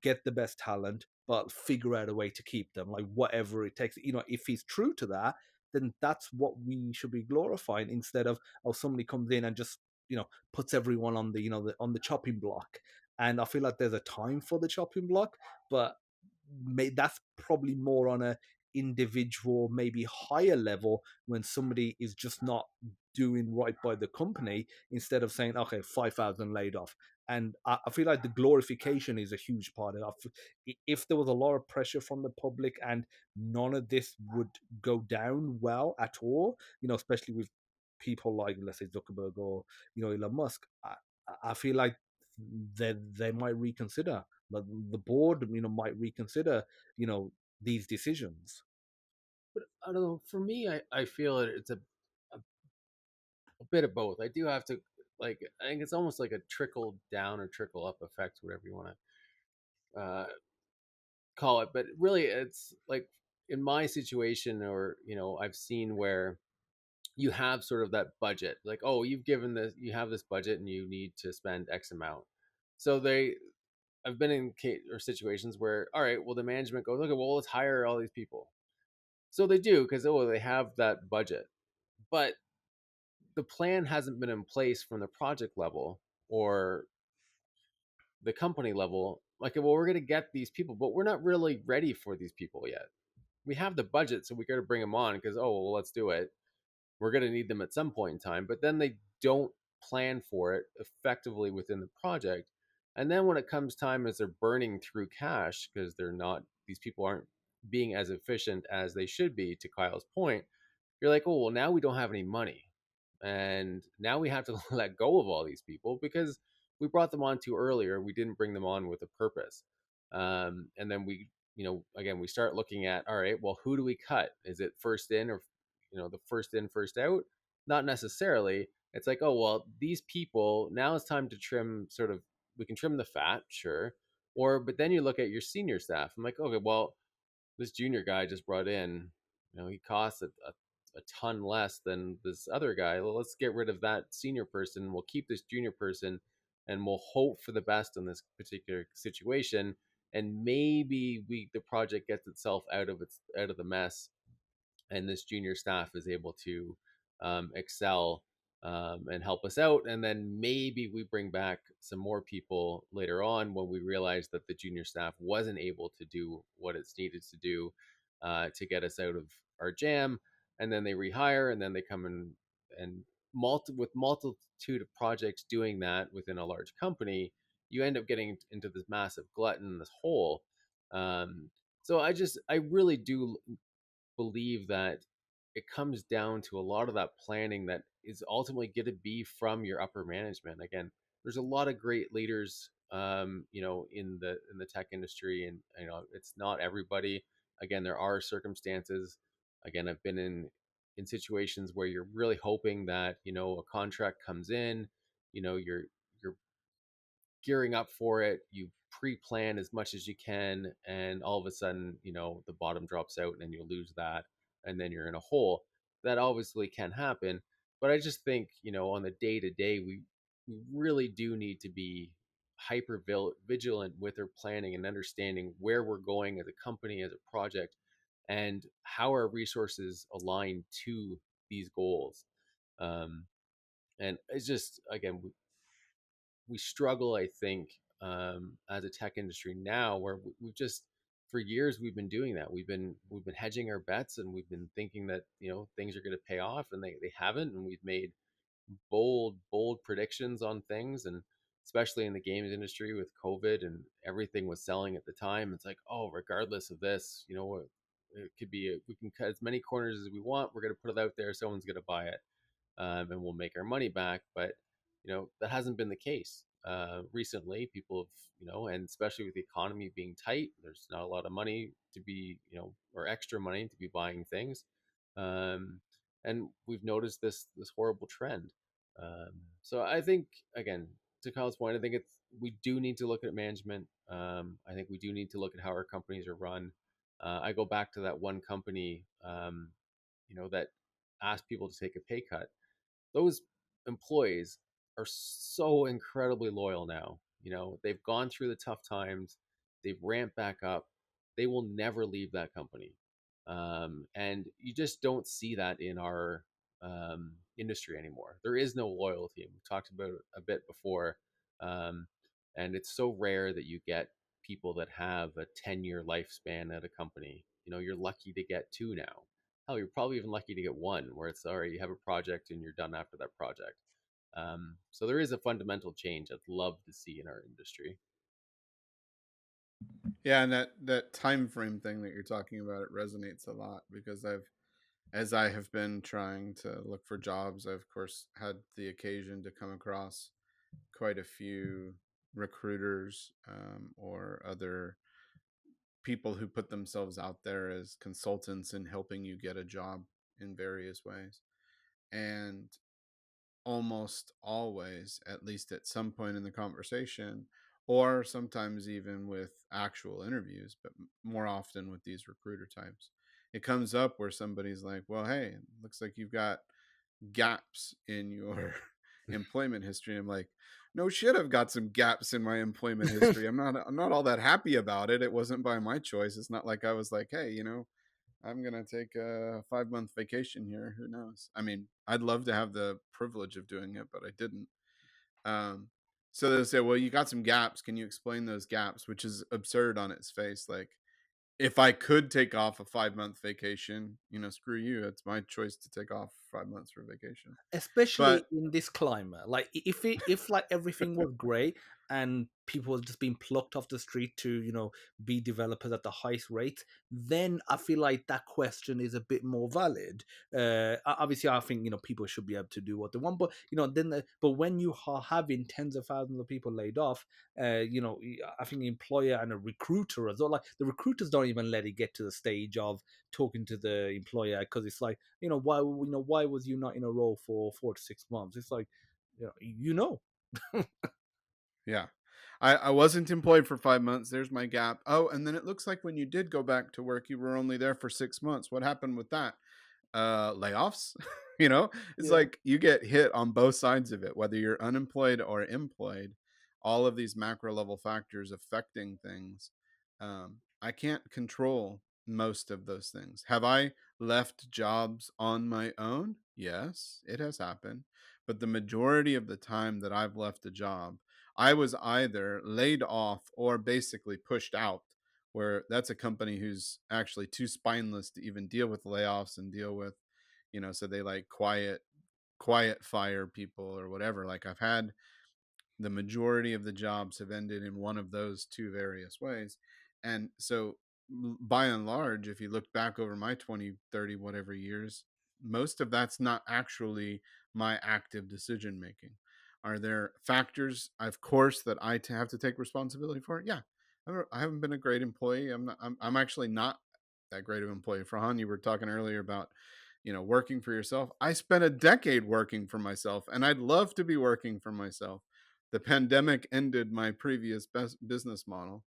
get the best talent, but figure out a way to keep them, like whatever it takes. If he's true to that, then that's what we should be glorifying instead of, oh, somebody comes in and just, puts everyone on the, on the chopping block. And I feel like there's a time for the chopping block, but that's probably more on a individual, maybe higher level, when somebody is just not doing right by the company, instead of saying, okay, 5,000 laid off. And I feel like the glorification is a huge part of it. If there was a lot of pressure from the public and none of this would go down well at all, especially with people like, let's say, Zuckerberg or, Elon Musk, I feel like they might reconsider. The board, might reconsider, these decisions. But I don't know. For me, I feel it's a bit of both. I do have to, like, I think it's almost like a trickle down or trickle up effect, whatever you want to call it. But really, it's like in my situation, or I've seen where you have sort of that budget, like, oh, you have this budget and you need to spend X amount. So I've been in or situations where, all right, well, the management goes, okay, well, let's hire all these people. So they do, because they have that budget, but the plan hasn't been in place from the project level or the company level. Like, well, we're going to get these people, but we're not really ready for these people yet. We have the budget, so we got to bring them on because, oh, well, let's do it. We're going to need them at some point in time, but then they don't plan for it effectively within the project. And then when it comes time, as they're burning through cash because these people aren't being as efficient as they should be, to Kyle's point, you're like, oh, well, now we don't have any money. And now we have to let go of all these people because we brought them on too earlier. We didn't bring them on with a purpose. And then again, we start looking at, all right, well, who do we cut? Is it first in, or, the first in, first out? Not necessarily. It's like, oh, well, these people, now it's time to trim, sort of, we can trim the fat, sure. But then you look at your senior staff. I'm like, okay, well, this junior guy just brought in, he costs a ton less than this other guy. Well, let's get rid of that senior person. We'll keep this junior person, and we'll hope for the best in this particular situation. And maybe the project gets itself out of the mess, and this junior staff is able to excel, and help us out. And then maybe we bring back some more people later on when we realize that the junior staff wasn't able to do what it's needed to do to get us out of our jam. And then they rehire, and then they come in, and with multitude of projects doing that within a large company, you end up getting into this massive glutton, this hole. Um, so I really do believe that it comes down to a lot of that planning that is ultimately going to be from your upper management. Again, there's a lot of great leaders, in the tech industry, and it's not everybody. Again, there are circumstances. Again, I've been in situations where you're really hoping that a contract comes in, you're gearing up for it. You pre-plan as much as you can, and all of a sudden, the bottom drops out, and you lose that, and then you're in a hole. That obviously can happen, but I just think on the day to day, we really do need to be hyper vigilant with our planning and understanding where we're going as a company, as a project, and how our resources align to these goals. Um, and it's just, again, we struggle, I think, as a tech industry now, where we've just for years we've been doing that. We've been hedging our bets, and we've been thinking that things are going to pay off, and they haven't, and we've made bold predictions on things. And especially in the games industry with COVID and everything was selling at the time, it's like, oh, regardless of this, it could be we can cut as many corners as we want. We're going to put it out there. Someone's going to buy it, and we'll make our money back. But that hasn't been the case recently. People have, and especially with the economy being tight, there's not a lot of money to be, or extra money to be buying things, um, and we've noticed this horrible trend. So I think, again, to Kyle's point, I think we do need to look at management. I think we do need to look at how our companies are run. I go back to that one company, that asked people to take a pay cut. Those employees are so incredibly loyal now. They've gone through the tough times, they've ramped back up, they will never leave that company. And you just don't see that in our industry anymore. There is no loyalty. We've talked about it a bit before. Um, and it's so rare that you get people that have a 10-year lifespan at a company. You're lucky to get two now. Hell, you're probably even lucky to get one, where it's all right, you have a project and you're done after that project. So there is a fundamental change I'd love to see in our industry. Yeah, and that time frame thing that you're talking about, it resonates a lot because as I have been trying to look for jobs, I've of course had the occasion to come across quite a few recruiters, or other people who put themselves out there as consultants in helping you get a job in various ways. And almost always, at least at some point in the conversation, or sometimes even with actual interviews, but more often with these recruiter types, it comes up where somebody's like, well, hey, it looks like you've got gaps in your employment history. I'm like, no shit, I've got some gaps in my employment history. I'm not all that happy about it. It wasn't by my choice. It's not like I was like, hey, I'm gonna take a 5 month vacation here. Who knows? I mean, I'd love to have the privilege of doing it, but I didn't. Um, so they say, well, you got some gaps. Can you explain those gaps? Which is absurd on its face. Like, if I could take off a 5 month vacation, screw you. It's my choice to take off 5 months for vacation. Especially But in this climate, like if like everything was great and people were just being plucked off the street to be developers at the highest rate, then I feel like that question is a bit more valid. Obviously I think people should be able to do what they want, but but when you are having tens of thousands of people laid off, I think the employer and a recruiter as well, like the recruiters don't even let it get to the stage of talking to the employer, because it's like, why was you not in a role for 4 to 6 months? It's like, yeah, I wasn't employed for 5 months. There's my gap. Oh, and then it looks like when you did go back to work, you were only there for 6 months. What happened with that? Layoffs. It's yeah. like you get hit on both sides of it, whether you're unemployed or employed. All of these macro level factors affecting things. I can't control most of those things. Have I left jobs on my own? Yes, it has happened. But the majority of the time that I've left a job, I was either laid off or basically pushed out, where that's a company who's actually too spineless to even deal with layoffs and deal with, so they like quiet fire people or whatever. Like, I've had the majority of the jobs have ended in one of those two various ways. And so, by and large, if you look back over my 20, 30, whatever years, most of that's not actually my active decision making. Are there factors, of course, that I have to take responsibility for? Yeah. I haven't been a great employee. I'm actually not that great of an employee. Farhan, you were talking earlier about working for yourself. I spent a decade working for myself, and I'd love to be working for myself. The pandemic ended my previous business model,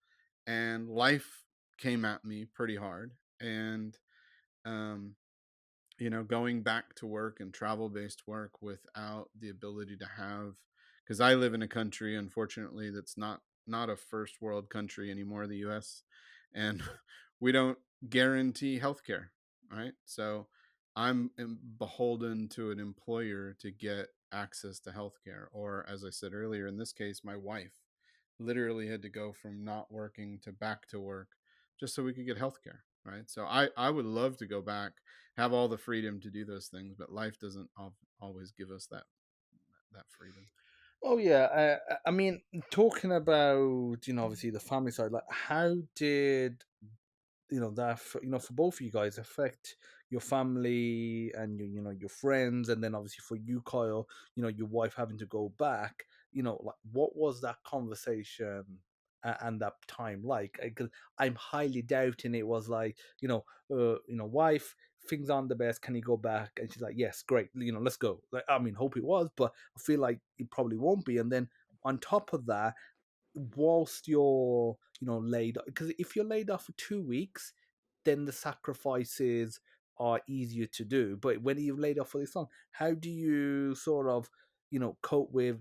and life came at me pretty hard. And um, going back to work and travel based work without the ability to have, because I live in a country, unfortunately, that's not a first world country anymore, the US, and we don't guarantee healthcare, right? So I'm beholden to an employer to get access to healthcare, or as I said earlier, in this case, my wife. literally had to go from not working to back to work just so we could get health care, right? So I would love to go back, have all the freedom to do those things, but life doesn't always give us that freedom. Oh yeah, I mean, talking about obviously the family side, like how did that for both of you guys affect your family and your friends, and then obviously for you, Kyle, your wife having to go back, like what was that conversation and that time like? Because I'm highly doubting it was like, wife, things aren't the best, can you go back? And she's like, yes, great, let's go. Like, I mean, hope it was, but I feel like it probably won't be. And then on top of that, whilst you're laid, because if you're laid off for 2 weeks, then the sacrifices are easier to do. But when you've laid off for this long, how do you sort of cope with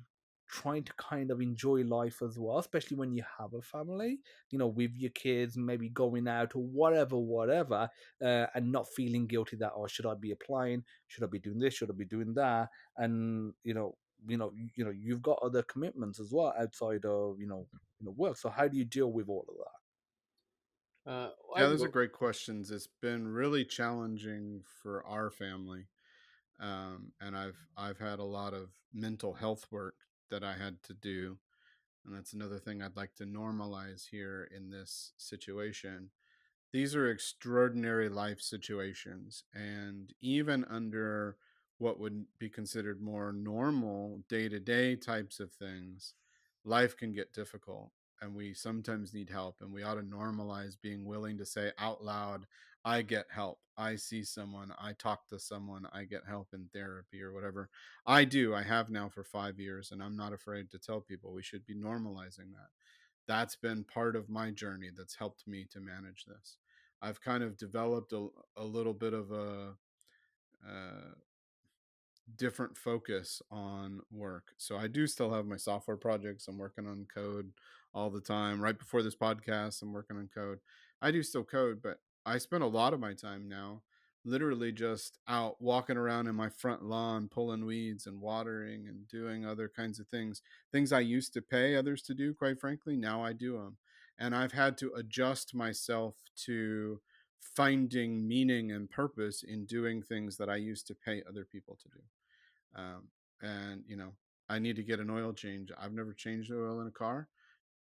trying to kind of enjoy life as well, especially when you have a family, with your kids, maybe going out or whatever, and not feeling guilty that, oh, should I be applying, should I be doing this, should I be doing that? And you've got other commitments as well outside of work. So how do you deal with all of that? I Yeah, can those are go. great questions. It's been really challenging for our family, and I've had a lot of mental health work that I had to do, and that's another thing I'd like to normalize here in this situation. These are extraordinary life situations, and even under what would be considered more normal day-to-day types of things, life can get difficult, and we sometimes need help, and we ought to normalize being willing to say out loud, I get help, I see someone, I talk to someone, I get help in therapy or whatever. I have now for 5 years, and I'm not afraid to tell people we should be normalizing that. That's been part of my journey that's helped me to manage this. I've kind of developed a little bit of a uh, different focus on work. So I do still have my software projects. I'm working on code all the time. Right before this podcast, I'm working on code. I do still code, but I spend a lot of my time now literally just out walking around in my front lawn, pulling weeds and watering and doing other kinds of things. Things I used to pay others to do, quite frankly, now I do them. And I've had to adjust myself to finding meaning and purpose in doing things that I used to pay other people to do. um, and I need to get an oil change. I've never changed the oil in a car.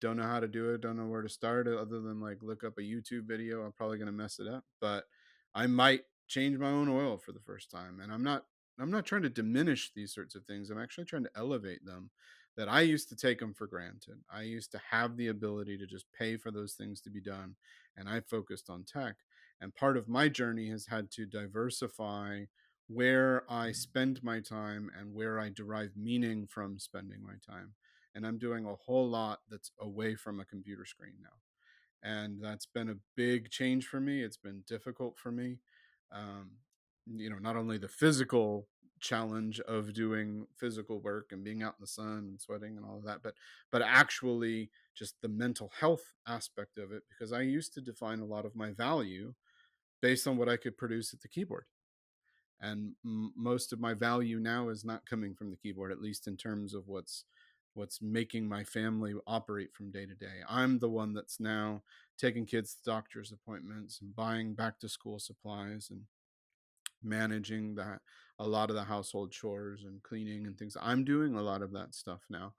Don't know how to do it, don't know where to start it other than like look up a YouTube video. I'm probably going to mess it up, but I might change my own oil for the first time. And I'm not trying to diminish these sorts of things. I'm actually trying to elevate them. That I used to take them for granted. I used to have the ability to just pay for those things to be done, and I focused on tech. And part of my journey has had to diversify where I spend my time and where I derive meaning from spending my time. And I'm doing a whole lot that's away from a computer screen now. And that's been a big change for me. It's been difficult for me. Um, not only the physical challenge of doing physical work and being out in the sun and sweating and all of that, but actually just the mental health aspect of it, because I used to define a lot of my value based on what I could produce at the keyboard. And most of my value now is not coming from the keyboard, at least in terms of what's making my family operate from day to day. I'm the one that's now taking kids to doctor's appointments and buying back to school supplies and managing that, a lot of the household chores and cleaning and things. I'm doing a lot of that stuff now,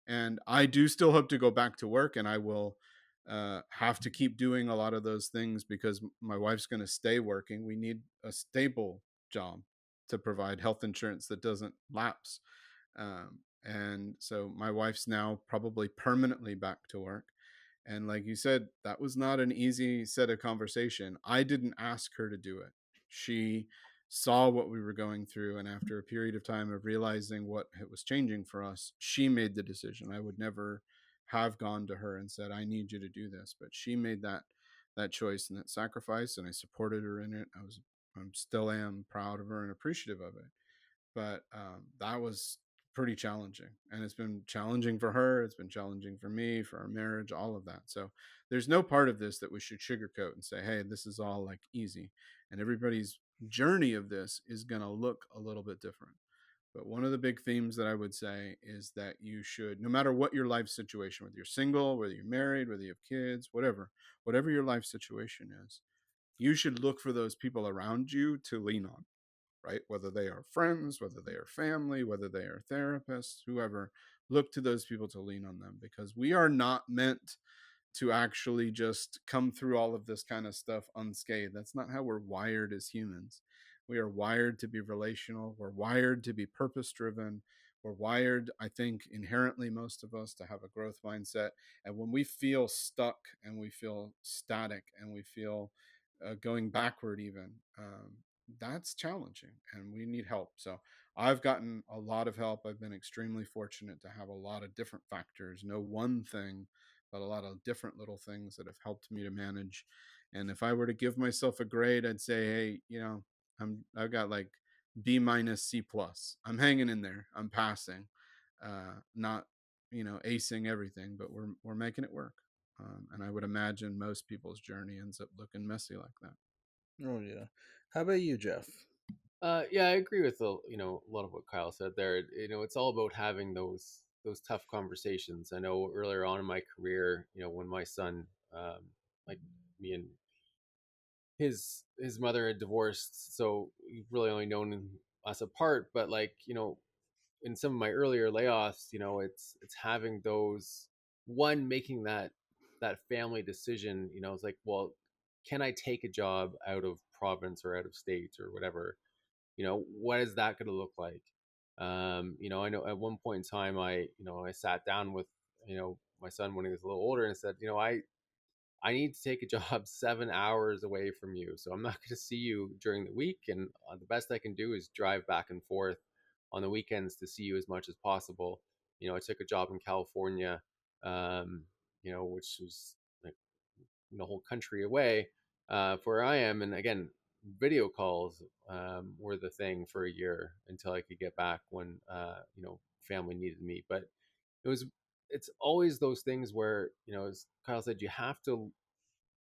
and I do still hope to go back to work, and I will have to keep doing a lot of those things because my wife's going to stay working. We need a stable job to provide health insurance that doesn't lapse. And so my wife's now probably permanently back to work. And like you said, that was not an easy set of conversation. I didn't ask her to do it. She saw what we were going through. And after a period of time of realizing what it was changing for us, she made the decision. I would never have gone to her and said, I need you to do this. But she made that choice and that sacrifice, and I supported her in it. I'm still am proud of her and appreciative of it. But that was pretty challenging, and it's been challenging for her, it's been challenging for me, for our marriage, all of that. So there's no part of this that we should sugarcoat and say, hey, this is all like easy. And everybody's journey of this is going to look a little bit different. But one of the big themes that I would say is that you should, no matter what your life situation, whether you're single, whether you're married, whether you have kids, whatever your life situation is, you should look for those people around you to lean on, right? Whether they are friends, whether they are family, whether they are therapists, whoever, look to those people to lean on them, because we are not meant to actually just come through all of this kind of stuff unscathed. That's not how we're wired as humans. We are wired to be relational. We're wired to be purpose driven. We're wired, I think, inherently, most of us, to have a growth mindset. And when we feel stuck and we feel static and we feel going backward, even, that's challenging and we need help. So I've gotten a lot of help. I've been extremely fortunate to have a lot of different factors, no one thing, but a lot of different little things that have helped me to manage. And if I were to give myself a grade, I'd say, hey, I've got like B minus C plus. I'm hanging in there. I'm passing, not acing everything, but we're making it work. And I would imagine most people's journey ends up looking messy like that. Oh yeah. How about you, Jeff? Yeah, I agree with a lot of what Kyle said there. It's all about having those tough conversations. I know earlier on in my career, when my son, like me and his mother had divorced, so we've really only known us apart. But in some of my earlier layoffs, it's having those one making that family decision. It's like, well, can I take a job out of province or out of state or whatever? What is that going to look like? I know at one point in time, I sat down with my son when he was a little older and said, I need to take a job 7 hours away from you, so I'm not going to see you during the week, and the best I can do is drive back and forth on the weekends to see you as much as possible. I took a job in California, which was like the whole country away for where I am. And again, video calls were the thing for a year until I could get back when family needed me. But it was it's always those things where as Kyle said, you have to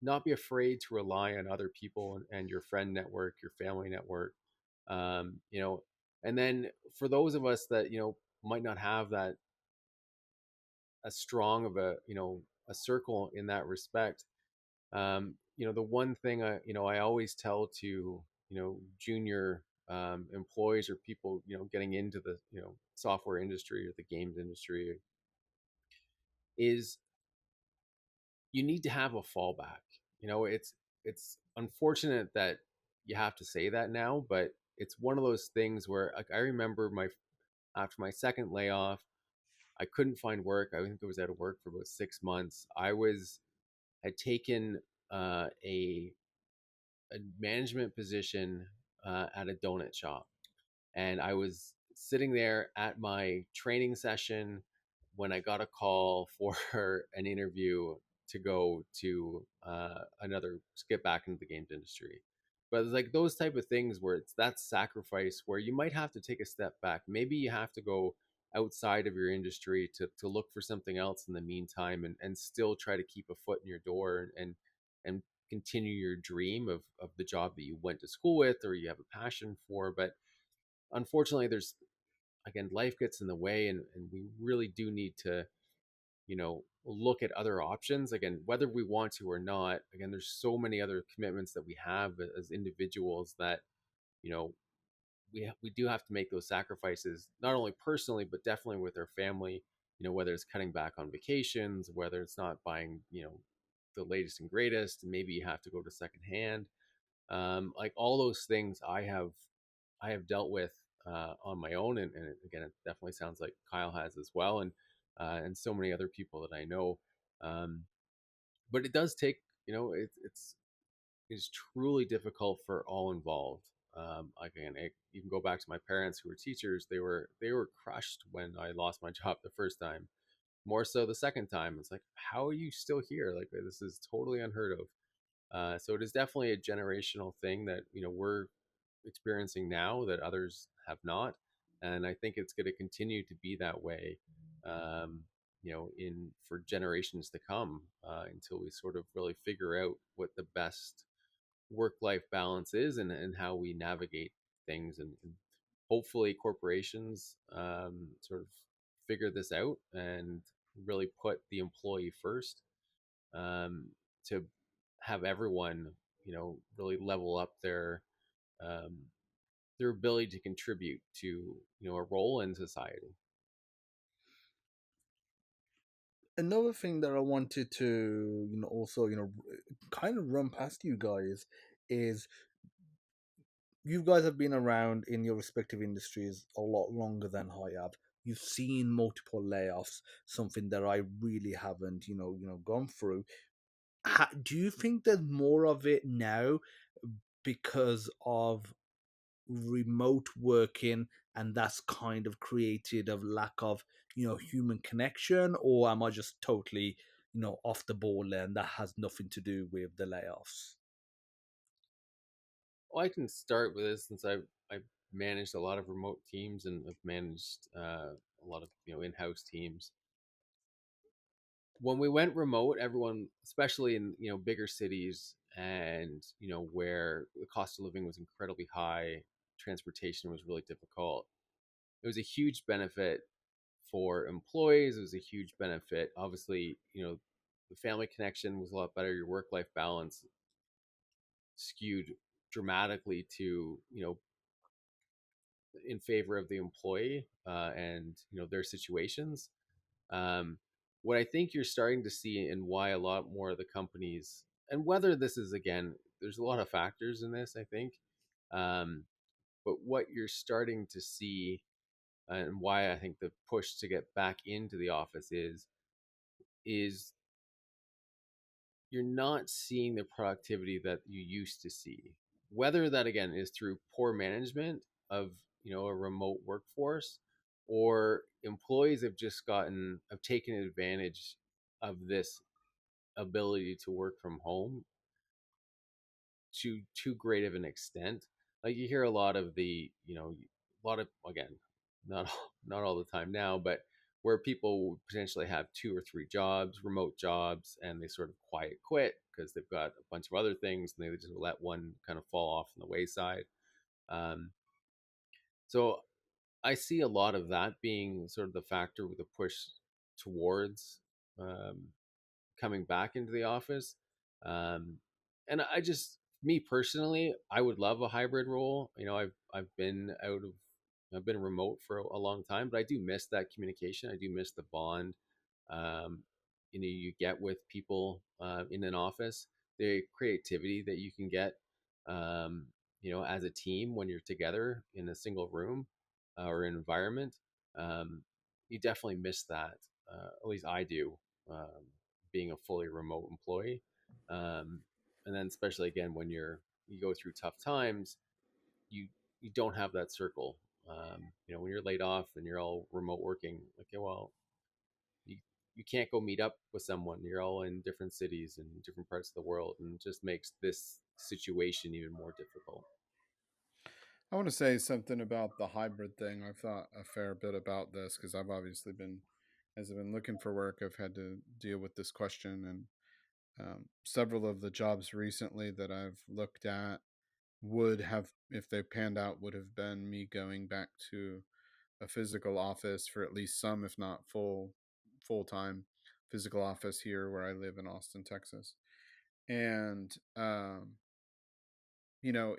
not be afraid to rely on other people and your friend network, your family network. um, you know and then for those of us that might not have that as strong of a circle in that respect. The one thing I always tell to junior employees or people getting into the software industry or the games industry is you need to have a fallback. It's unfortunate that you have to say that now, but it's one of those things where, like, I remember my after my second layoff, I couldn't find work. I think I was out of work for about 6 months. Had taken a management position at a donut shop, and I was sitting there at my training session when I got a call for an interview to go to another get back into the games industry. But it's like those type of things where it's that sacrifice where you might have to take a step back. Maybe you have to go outside of your industry to look for something else in the meantime, and still try to keep a foot in your door and continue your dream of the job that you went to school with or you have a passion for. But unfortunately, there's, again, life gets in the way, and we really do need to look at other options, again, whether we want to or not. Again, there's so many other commitments that we have as individuals that you know we do have to make those sacrifices, not only personally but definitely with our family. Whether it's cutting back on vacations, whether it's not buying the latest and greatest, maybe you have to go to secondhand. Like all those things I have dealt with on my own, and again, it definitely sounds like Kyle has as well, and so many other people that I know. Um, but it does take, it's truly difficult for all involved. Again, you can go back to my parents who were teachers. They were crushed when I lost my job the first time. More so the second time. It's like, how are you still here? Like, this is totally unheard of. So it is definitely a generational thing that we're experiencing now that others have not, and I think it's going to continue to be that way, in for generations to come, until we sort of really figure out what the best work-life balance is, and how we navigate things, and hopefully corporations sort of figure this out and really put the employee first, um, to have everyone, really level up um, their ability to contribute to, a role in society. Another thing that I wanted to, also, kind of run past you guys is you guys have been around in your respective industries a lot longer than I have. You've seen multiple layoffs, something that I really haven't, gone through. Do you think there's more of it now because of remote working, and that's kind of created a lack of, human connection, or am I just totally, off the ball and that has nothing to do with the layoffs? Well, I can start with this since I've managed a lot of remote teams and have managed a lot of in-house teams. When we went remote, everyone, especially in bigger cities, and where the cost of living was incredibly high, transportation was really difficult. It was a huge benefit for employees. It was a huge benefit. Obviously, the family connection was a lot better. Your work-life balance skewed dramatically to in favor of the employee, and their situations. Um, what I think you're starting to see, and why a lot more of the companies, and whether this is, again, there's a lot of factors in this, I think, um, but what you're starting to see, and why I think the push to get back into the office is you're not seeing the productivity that you used to see. Whether that, again, is through poor management of a remote workforce, or employees have taken advantage of this ability to work from home to too great of an extent. Like, you hear a lot of a lot of, again, not not all the time now, but where people potentially have two or three jobs, remote jobs, and they sort of quiet quit because they've got a bunch of other things, and they just let one kind of fall off on the wayside. Um, so I see a lot of that being sort of the factor with the push towards um, coming back into the office. Um, and I just, me personally, I would love a hybrid role. I've been remote for a long time, but I do miss that communication. I do miss the bond. Um, you get with people in an office, the creativity that you can get, um, as a team when you're together in a single room or an environment. Um, you definitely miss that. At least I do. Being a fully remote employee. Um, and then, especially again when you go through tough times, you you don't have that circle. When you're laid off and you're all remote working, like, yeah, well, you you can't go meet up with someone. You're all in different cities and different parts of the world, and it just makes this situation even more difficult. I want to say something about the hybrid thing. I've thought a fair bit about this because I've obviously been, as I've been looking for work, I've had to deal with this question. And several of the jobs recently that I've looked at would have, if they panned out, would have been me going back to a physical office for at least some, if not full time physical office here where I live in Austin, Texas. And you know,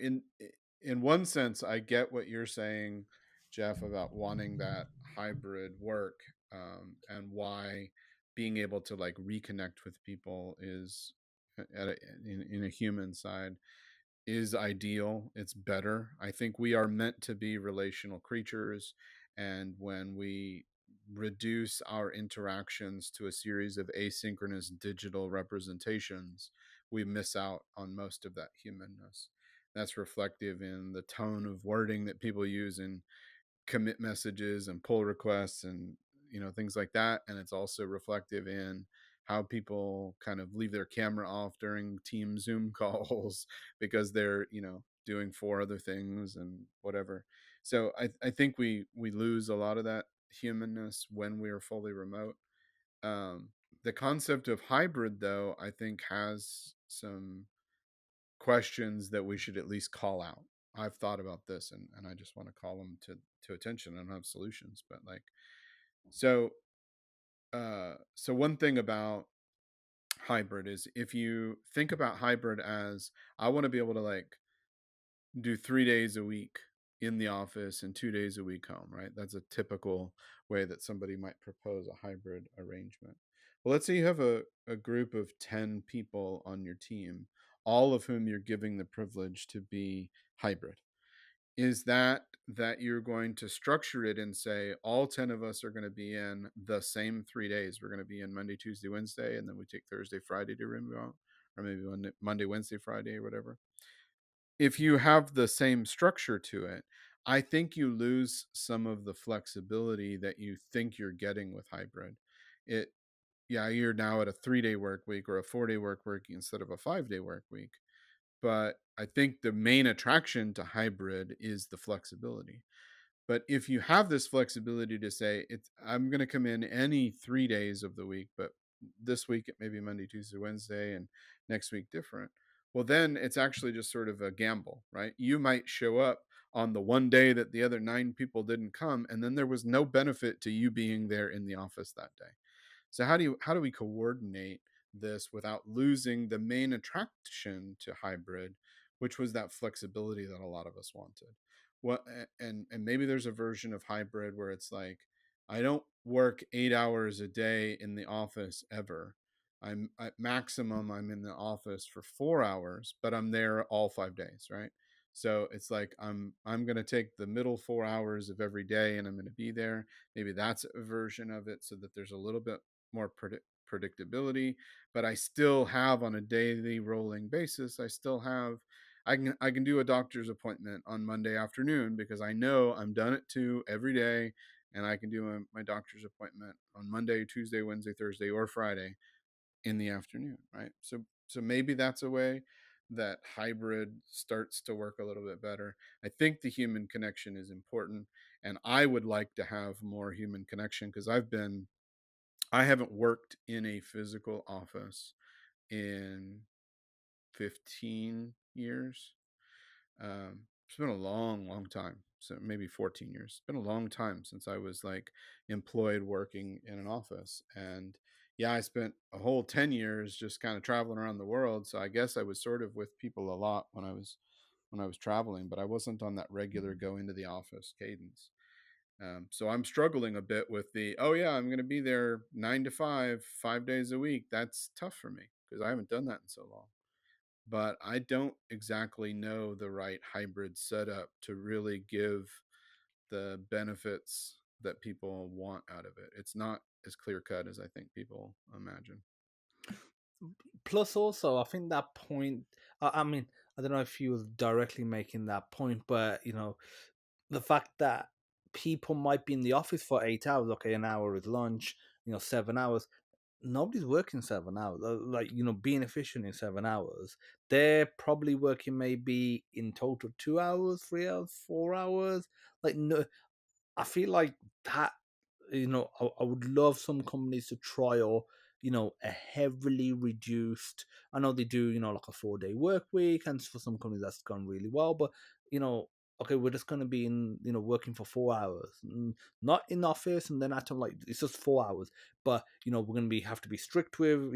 in one sense, I get what you're saying, Jeff, about wanting that hybrid work, and why being able to like reconnect with people is in a human side is ideal. It's better. I think we are meant to be relational creatures. And when we reduce our interactions to a series of asynchronous digital representations, we miss out on most of that humanness. That's reflective in the tone of wording that people use in commit messages and pull requests and things like that. And it's also reflective in how people kind of leave their camera off during team Zoom calls because they're doing four other things and whatever. So I think we lose a lot of that humanness when we are fully remote. um, the concept of hybrid, though, I think has some questions that we should at least call out. I've thought about this, and I just want to call them to attention. I don't have solutions, but like, so so one thing about hybrid is, if you think about hybrid as, I want to be able to like do 3 days a week in the office and 2 days a week home, right? That's a typical way that somebody might propose a hybrid arrangement. Well, let's say you have a group of 10 people on your team, all of whom you're giving the privilege to be hybrid. Is that you're going to structure it and say all 10 of us are going to be in the same 3 days? We're going to be in Monday, Tuesday, Wednesday, and then we take Thursday, Friday to remove out, or maybe Monday, Wednesday, Friday, or whatever. If you have the same structure to it, I think you lose some of the flexibility that you think you're getting with hybrid. It Yeah, you're now at a 3-day work week or a 4-day work week instead of a 5-day work week. But I think the main attraction to hybrid is the flexibility. But if you have this flexibility to say, it's, I'm going to come in any 3 days of the week, but this week it may be Monday, Tuesday, Wednesday, and next week different. Well, then it's actually just sort of a gamble, right? You might show up on the one day that the other 9 people didn't come, and then there was no benefit to you being there in the office that day. So how do we coordinate this without losing the main attraction to hybrid, which was that flexibility that a lot of us wanted? What and maybe there's a version of hybrid where it's like, I don't work 8 hours a day in the office ever. I'm at maximum I'm in the office for 4 hours, but I'm there all 5 days, right? So it's like I'm gonna take the middle 4 hours of every day and I'm gonna be there. Maybe that's a version of it so that there's a little bit more predictability, but I still have, on a daily rolling basis, I still have, I can do a doctor's appointment on Monday afternoon because I know I'm done at 2 every day, and I can do my doctor's appointment on Monday, Tuesday, Wednesday, Thursday, or Friday in the afternoon, right? So maybe that's a way that hybrid starts to work a little bit better. I think the human connection is important, and I would like to have more human connection because I haven't worked in a physical office in 15 years. It's been a long, long time. So maybe 14 years. It's been a long time since I was like employed working in an office. And yeah, I spent a whole 10 years just kind of traveling around the world. So I guess I was sort of with people a lot when I was traveling, but I wasn't on that regular go into the office cadence. So I'm struggling a bit with the, oh yeah, I'm going to be there 9 to 5, 5 days a week. That's tough for me because I haven't done that in so long. But I don't exactly know the right hybrid setup to really give the benefits that people want out of it. It's not as clear cut as I think people imagine. Plus, also, I think that point. I mean, I don't know if you was directly making that point, but the fact that people might be in the office for 8 hours. Okay, an hour is lunch. 7 hours. Nobody's working 7 hours. Like being efficient in 7 hours. They're probably working maybe in total 2 hours, 3 hours, 4 hours. Like no, I feel like that. I would love some companies to trial. A heavily reduced. I know they do. Like a 4-day work week, and for some companies that's gone really well. But you know, okay, we're just gonna be in. Working for 4 hours, not in office, and then at home. Like it's just 4 hours. But we're gonna have to be strict with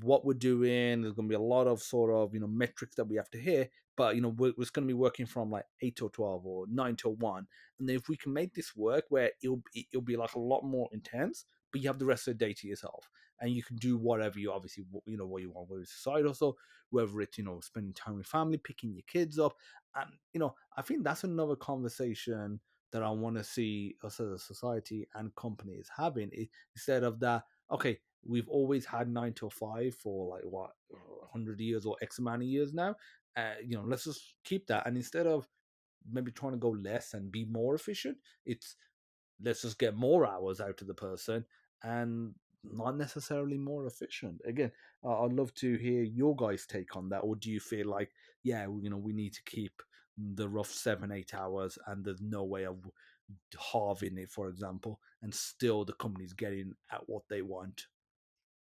what we're doing. There's gonna be a lot of sort of metrics that we have to hit. But we're just gonna be working from like 8 till 12 or 9 till 1, and if we can make this work where it'll be like a lot more intense, but you have the rest of the day to yourself, and you can do whatever you obviously what you want, whether it's side also, whether it's spending time with family, picking your kids up, and I think that's another conversation that I want to see us as a society and companies having instead of that. Okay, we've always had 9 till 5 for like what 100 years or X amount of years now. Let's just keep that, and instead of maybe trying to go less and be more efficient. It's let's just get more hours out of the person and not necessarily more efficient. Again, I'd love to hear your guys' take on that. Or do you feel like, yeah, we need to keep the rough 7, 8 hours and there's no way of halving it, for example, and still the company's getting at what they want?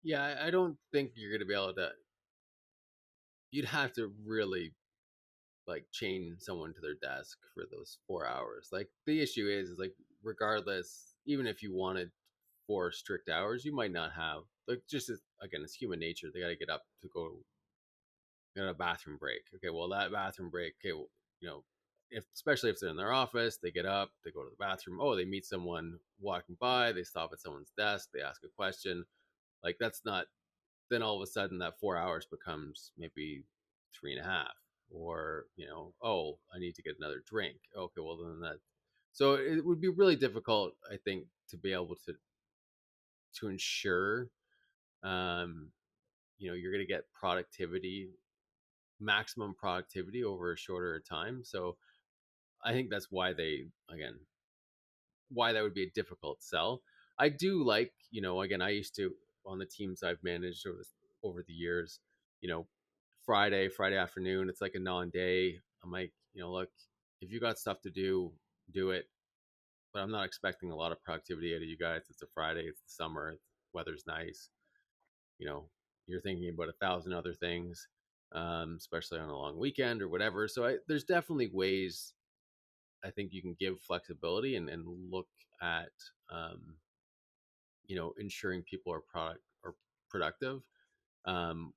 Yeah, I don't think you're going to be able to. You'd have to really like chain someone to their desk for those 4 hours. Like the issue is like regardless, even if you wanted 4 strict hours, you might not have like just as, again, it's human nature. They got to get up to go get a bathroom break. Okay, well that bathroom break, okay, well, you know, if especially if they're in their office, they get up, they go to the bathroom. Oh, they meet someone walking by, they stop at someone's desk, they ask a question. Like that's not then all of a sudden that 4 hours becomes maybe three and a half, or oh, I need to get another drink. Okay, well then that. So it would be really difficult, I think, to be able to ensure, um, you're going to get productivity, maximum productivity over a shorter time. So I think that's why why that would be a difficult sell. I do like, again, I used to on the teams I've managed over the years, you know, Friday afternoon, it's like a non-day. I'm like, look, if you got stuff to do, do it. But I'm not expecting a lot of productivity out of you guys. It's a Friday, it's the summer, weather's nice. You know, you're thinking about 1,000 other things, especially on a long weekend or whatever. So there's definitely ways I think you can give flexibility and look at ensuring people are productive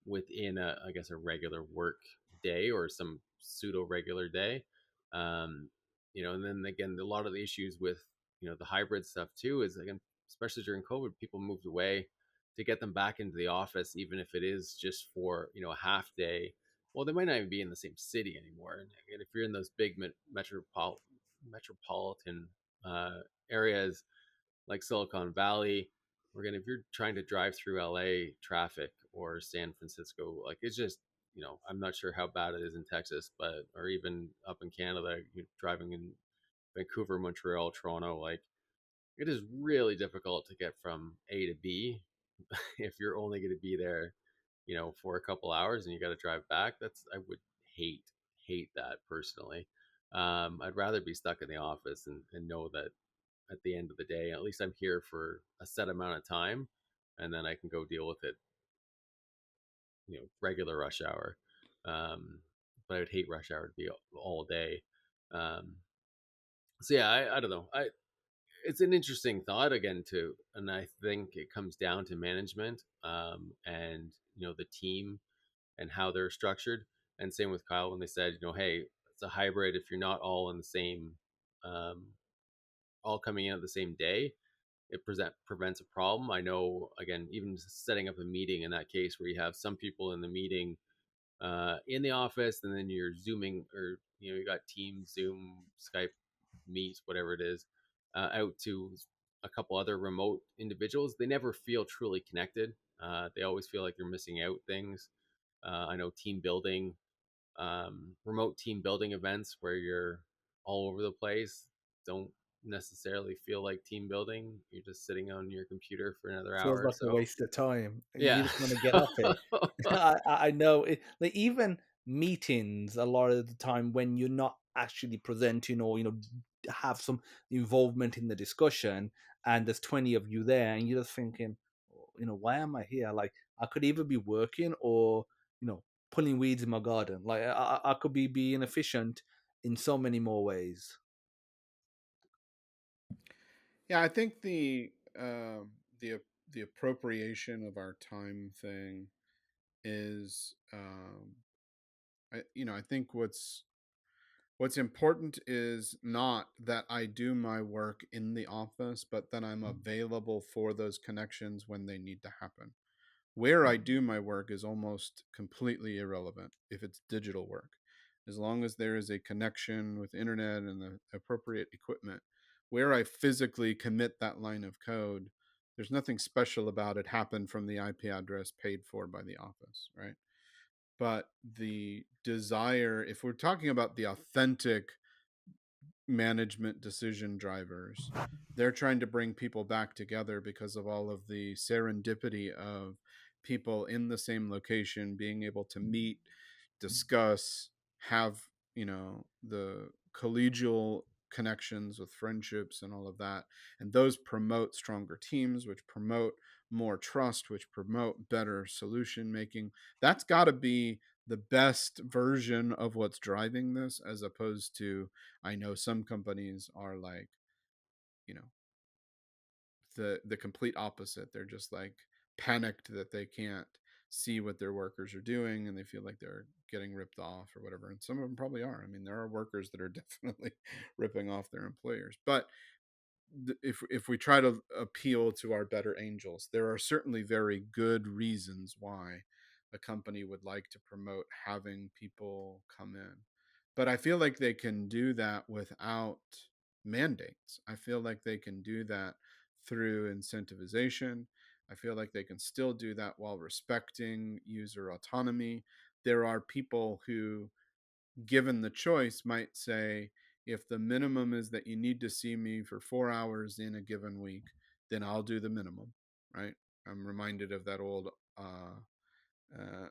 within I guess a regular work day or some pseudo regular day. And then again, a lot of the issues with the hybrid stuff too is, again, especially during COVID, people moved away. To get them back into the office, even if it is just for a half day, well, they might not even be in the same city anymore. And again, if you're in those big metropolitan uh, areas like Silicon Valley, if you're trying to drive through LA traffic or San Francisco, like it's just, I'm not sure how bad it is in Texas, but or even up in Canada, you're driving in Vancouver, Montreal, Toronto, like it is really difficult to get from A to B if you're only going to be there, for a couple hours and you got to drive back. I would hate that personally. I'd rather be stuck in the office and know that at the end of the day, at least I'm here for a set amount of time, and then I can go deal with it, regular rush hour. But I would hate rush hour to be all day. Um, so yeah, I don't know. It's an interesting thought again too, and I think it comes down to management, and the team and how they're structured. And same with Kyle when they said, hey, it's a hybrid. If you're not all in the same, um, all coming in at the same day, it prevents a problem. I know, again, even setting up a meeting in that case where you have some people in the meeting in the office, and then you're zooming, or you got Teams, Zoom, Skype, Meet, whatever it is, out to a couple other remote individuals. They never feel truly connected. They always feel like they're missing out things. I know team building, remote team building events where you're all over the place don't necessarily feel like team building. You're just sitting on your computer for another hour Feels or like a so. waste of time. You Yeah. just want to get off it. I know it. Like even meetings, a lot of the time when you're not actually presenting or have some involvement in the discussion, and there's 20 of you there, and you're just thinking, why am I here? Like I could either be working or pulling weeds in my garden. Like I could be being efficient in so many more ways. Yeah, I think the the appropriation of our time thing is, I think what's important is not that I do my work in the office, but that I'm available for those connections when they need to happen. Where I do my work is almost completely irrelevant if it's digital work. As long as there is a connection with internet and the appropriate equipment, where I physically commit that line of code, there's nothing special about it happened from the IP address paid for by the office, right? But the desire, if we're talking about the authentic management decision drivers, they're trying to bring people back together because of all of the serendipity of people in the same location being able to meet, discuss, have, the collegial connections with friendships and all of that. And those promote stronger teams, which promote more trust, which promote better solution making. That's got to be the best version of what's driving this, as opposed to, I know some companies are like, you know, the complete opposite. They're just like panicked that they can't see what their workers are doing, and they feel like they're getting ripped off or whatever. And some of them probably are. I mean, there are workers that are definitely ripping off their employers. But if we try to appeal to our better angels, there are certainly very good reasons why a company would like to promote having people come in. But I feel like they can do that without mandates. I feel like they can do that through incentivization. I feel like they can still do that while respecting user autonomy. There are people who, given the choice, might say, if the minimum is that you need to see me for 4 hours in a given week, then I'll do the minimum, right? I'm reminded of that old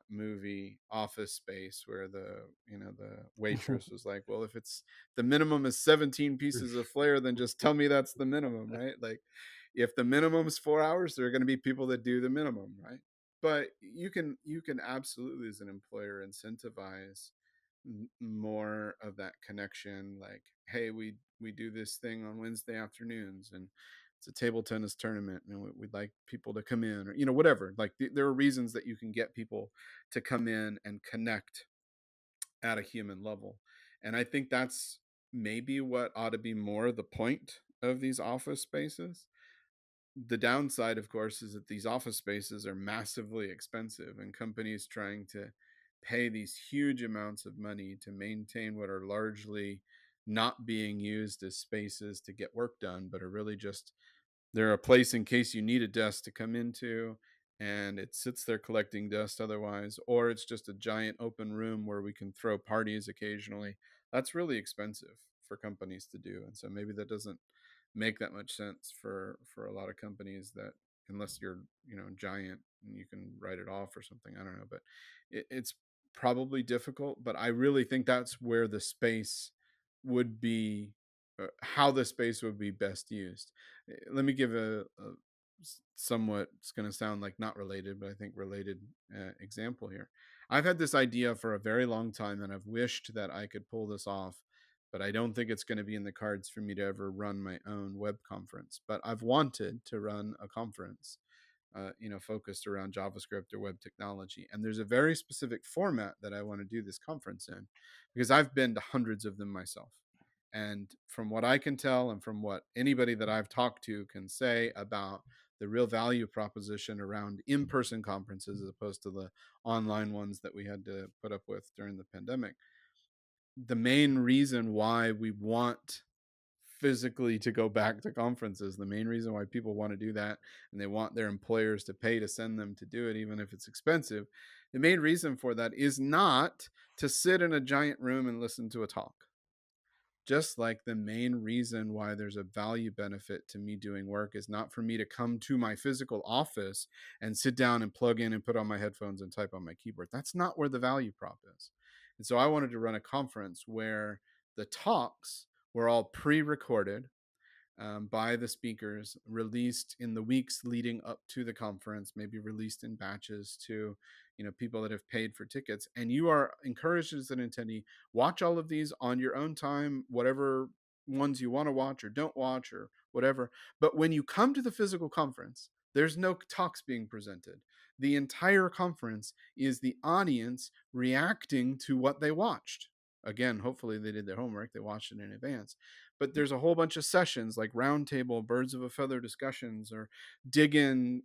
movie Office Space, where the waitress was like, well, if it's the minimum is 17 pieces of flair, then just tell me that's the minimum, right? Like, if the minimum is 4 hours, there are going to be people that do the minimum, right? But you can absolutely, as an employer, incentivize more of that connection. Like, hey, we do this thing on Wednesday afternoons, and it's a table tennis tournament, and we'd like people to come in, or whatever. Like, there are reasons that you can get people to come in and connect at a human level. And I think that's maybe what ought to be more the point of these office spaces. The downside, of course, is that these office spaces are massively expensive, and companies trying to pay these huge amounts of money to maintain what are largely not being used as spaces to get work done, but are really just, they're a place in case you need a desk to come into, and it sits there collecting dust otherwise, or it's just a giant open room where we can throw parties occasionally. That's really expensive for companies to do. And so maybe that doesn't make that much sense for a lot of companies, that unless you're giant and you can write it off or something. I don't know, but it's probably difficult. But I really think that's where the space would be, how the space would be best used. Let me give a somewhat, it's going to sound like not related, but I think related example here. I've had this idea for a very long time, and I've wished that I could pull this off, but I don't think it's going to be in the cards for me to ever run my own web conference. But I've wanted to run a conference, focused around JavaScript or web technology. And there's a very specific format that I want to do this conference in, because I've been to hundreds of them myself. And from what I can tell, and from what anybody that I've talked to can say about the real value proposition around in-person conferences, as opposed to the online ones that we had to put up with during the pandemic, the main reason why we want physically to go back to conferences, the main reason why people want to do that, and they want their employers to pay to send them to do it, even if it's expensive, the main reason for that is not to sit in a giant room and listen to a talk. Just like the main reason why there's a value benefit to me doing work is not for me to come to my physical office and sit down and plug in and put on my headphones and type on my keyboard. That's not where the value prop is. And so I wanted to run a conference where the talks were all pre-recorded, by the speakers, released in the weeks leading up to the conference, maybe released in batches to people that have paid for tickets. And you are encouraged as an attendee, watch all of these on your own time, whatever ones you want to watch or don't watch or whatever. But when you come to the physical conference, there's no talks being presented. The entire conference is the audience reacting to what they watched. Again, hopefully they did their homework, they watched it in advance. But there's a whole bunch of sessions like roundtable, birds of a feather discussions, or dig in,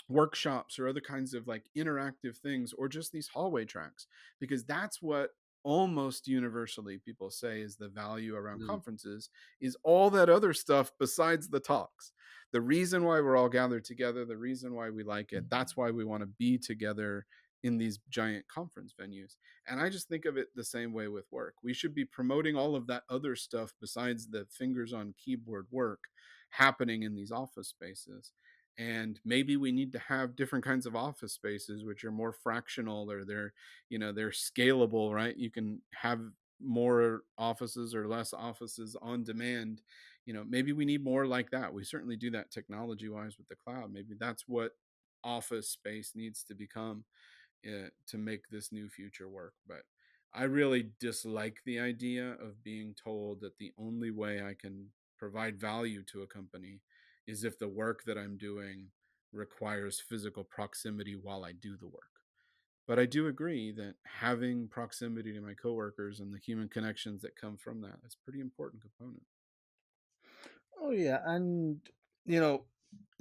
workshops, or other kinds of like interactive things, or just these hallway tracks, because that's what almost universally people say is the value around Mm. conferences, is all that other stuff besides the talks. The reason why we're all gathered together, the reason why we like it, that's why we want to be together in these giant conference venues. And I just think of it the same way with work. We should be promoting all of that other stuff besides the fingers on keyboard work happening in these office spaces. And maybe we need to have different kinds of office spaces which are more fractional, or they're scalable, right? You can have more offices or less offices on demand. Maybe we need more like that. We certainly do that technology wise with the cloud. Maybe that's what office space needs to become. to make this new future work. But I really dislike the idea of being told that the only way I can provide value to a company is if the work that I'm doing requires physical proximity while I do the work. But I do agree that having proximity to my coworkers and the human connections that come from that is a pretty important component. Oh yeah, and you know,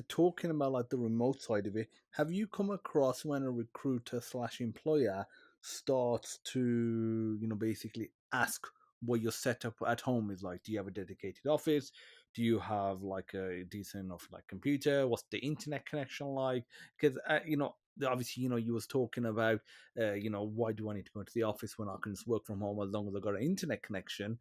talking about like the remote side of it, have you come across when a recruiter slash employer starts to, basically ask what your setup at home is like? Do you have a dedicated office? Do you have like a decent enough like computer? What's the internet connection like? Because obviously, you was talking about, why do I need to go into the office when I can just work from home as long as I got an internet connection?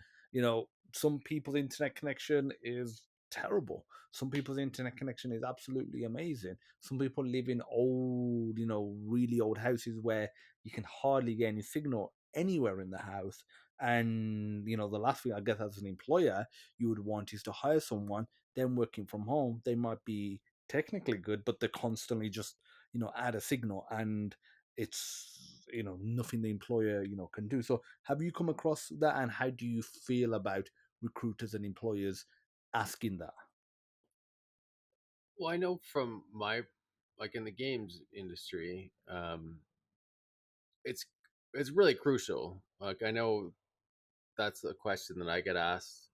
Some people's internet connection is terrible. Some people's internet connection is absolutely amazing. Some people live in old, really old houses where you can hardly get any signal anywhere in the house. And, the last thing I guess as an employer you would want is to hire someone, then working from home. They might be technically good, but they're constantly just, add a signal and it's nothing the employer can do. So have you come across that, and how do you feel about recruiters and employers asking that? Well, I know from my, like in the games industry, it's it's really crucial. Like I know that's a question that I get asked.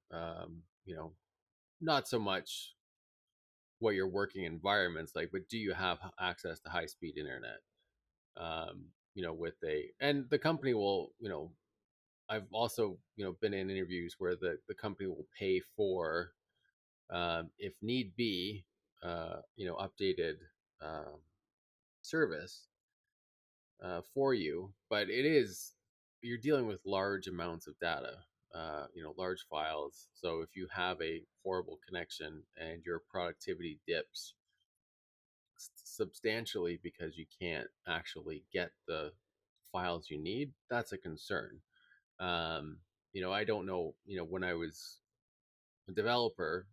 Not so much what your working environment's like, but do you have access to high speed internet? With a and the company will, I've also been in interviews where the company will pay for, if need be, updated um, service for you, but it is, you're dealing with large amounts of data, large files. So if you have a horrible connection and your productivity dips substantially because you can't actually get the files you need, that's a concern. I don't know, when I was a developer,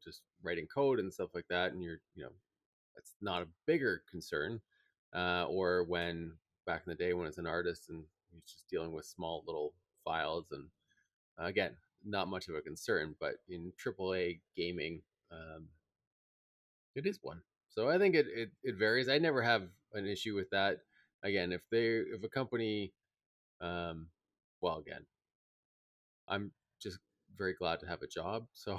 just writing code and stuff like that, and that's not a bigger concern. Or when back in the day when I was an artist and you're just dealing with small little files, and again, not much of a concern. But in AAA gaming, um, it is one. So I think it varies. I never have an issue with that. Again, if a company, um, well, again, I'm just very glad to have a job. So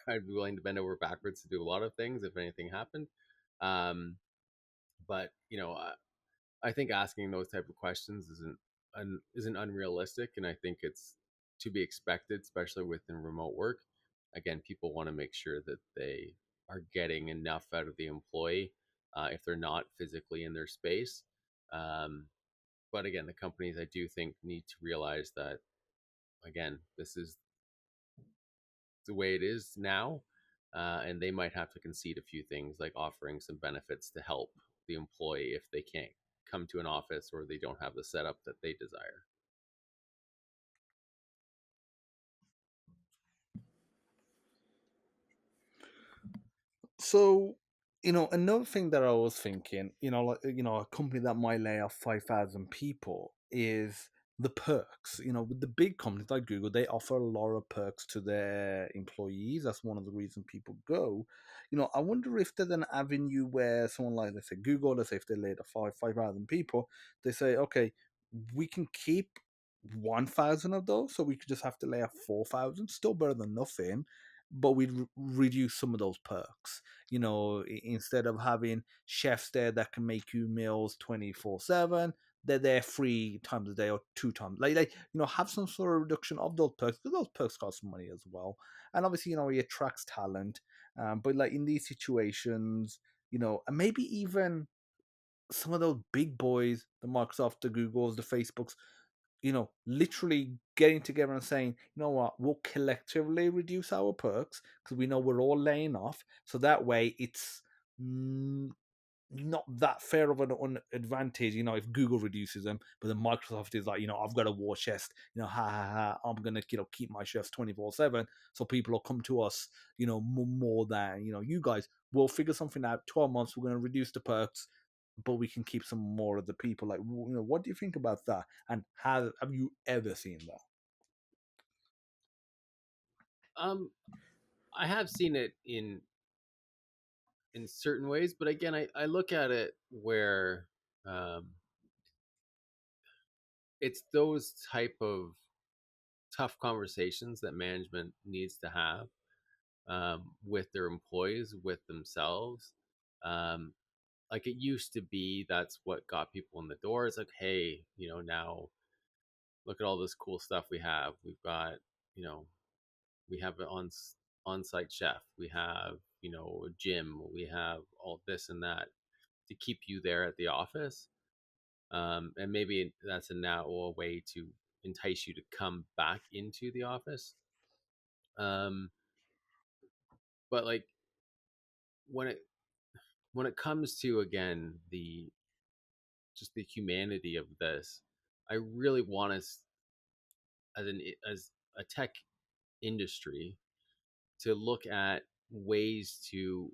I'd be willing to bend over backwards to do a lot of things if anything happened. Um, but I think asking those type of questions isn't unrealistic, and I think it's to be expected, especially within remote work. Again, people want to make sure that they are getting enough out of the employee if they're not physically in their space. Um, but again, the companies I do think need to realize that again, this is the way it is now, and they might have to concede a few things like offering some benefits to help the employee if they can't come to an office or they don't have the setup that they desire. So, another thing that I was thinking, like, a company that might lay off 5,000 people is the perks. With the big companies like Google, they offer a lot of perks to their employees. That's one of the reasons people go. I wonder if there's an avenue where someone like, let's say Google, let's say if they laid off 5,000 people, they say, okay, we can keep 1,000 of those, so we could just have to lay off 4,000. Still better than nothing, but we'd reduce some of those perks. Instead of having chefs there that can make you meals 24/7, they're there 3 times a day or 2 times. Have some sort of reduction of those perks, because those perks cost money as well. And obviously, it attracts talent. But like in these situations, and maybe even some of those big boys, the Microsoft, the Googles, the Facebooks, literally getting together and saying, you know what, we'll collectively reduce our perks because we know we're all laying off. So that way it's not that fair of an advantage, if Google reduces them, but then Microsoft is like, I've got a war chest, ha ha ha, I'm gonna, keep my chefs 24/7, so people will come to us, more than, you guys. We'll figure something out. 12 months, we're gonna reduce the perks. but we can keep some more of the people. Like, what do you think about that? And have you ever seen that? Um, I have seen it in certain ways, but again, I look at it where um, it's those type of tough conversations that management needs to have with their employees, with themselves. Um, like it used to be, that's what got people in the door. It's like, hey, now look at all this cool stuff we have. We've got, you know, we have an on-site chef. We have, a gym. We have all this and that to keep you there at the office. And maybe that's now a way to entice you to come back into the office. Um, but like when it when it comes to, again, the just the humanity of this, I really want us as a tech industry to look at ways to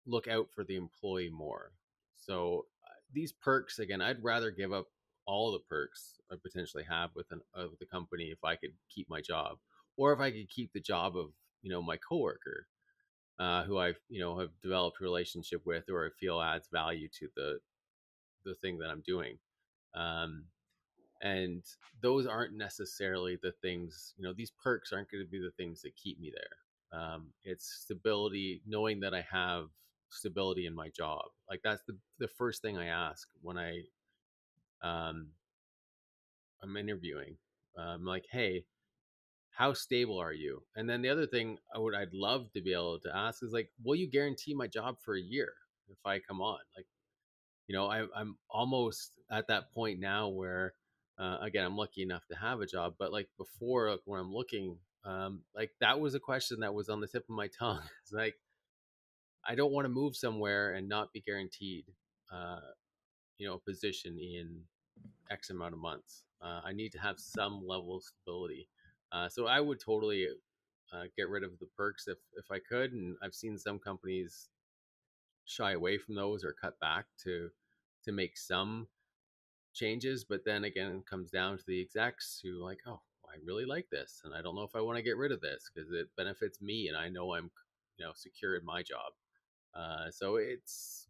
look out for the employee more. So these perks, again, I'd rather give up all the perks I potentially have of the company if I could keep my job, or if I could keep the job of my coworker, who I have developed a relationship with, or I feel adds value to the thing that I'm doing. Um, and those aren't necessarily the things, these perks aren't going to be the things that keep me there. It's stability, knowing that I have stability in my job. Like that's the first thing I ask when um, I'm interviewing. I'm like, hey, how stable are you? And then the other thing I'd love to be able to ask is like, will you guarantee my job for a year if I come on? Like, I'm almost at that point now where, again, I'm lucky enough to have a job, but like before, like when I'm looking, like that was a question that was on the tip of my tongue. It's like, I don't want to move somewhere and not be guaranteed, uh, a position in X amount of months. I need to have some level of stability. So I would totally get rid of the perks if I could. And I've seen some companies shy away from those or cut back to make some changes. But then again, it comes down to the execs who like, oh, I really like this, and I don't know if I want to get rid of this because it benefits me, and I know I'm, secure in my job. So it's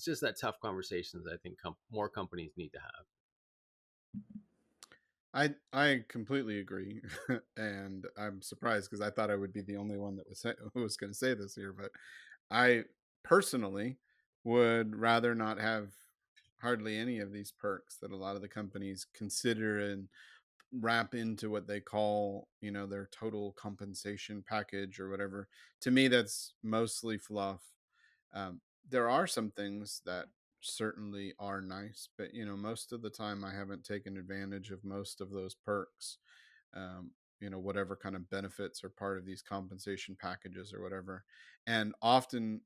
just that tough conversations I think more companies need to have. I completely agree, and I'm surprised because I thought I would be the only one that who was going to say this here. But I personally would rather not have hardly any of these perks that a lot of the companies consider and wrap into what they call, their total compensation package or whatever. To me, that's mostly fluff. Um, there are some things that certainly are nice, but most of the time I haven't taken advantage of most of those perks. Whatever kind of benefits are part of these compensation packages or whatever. And often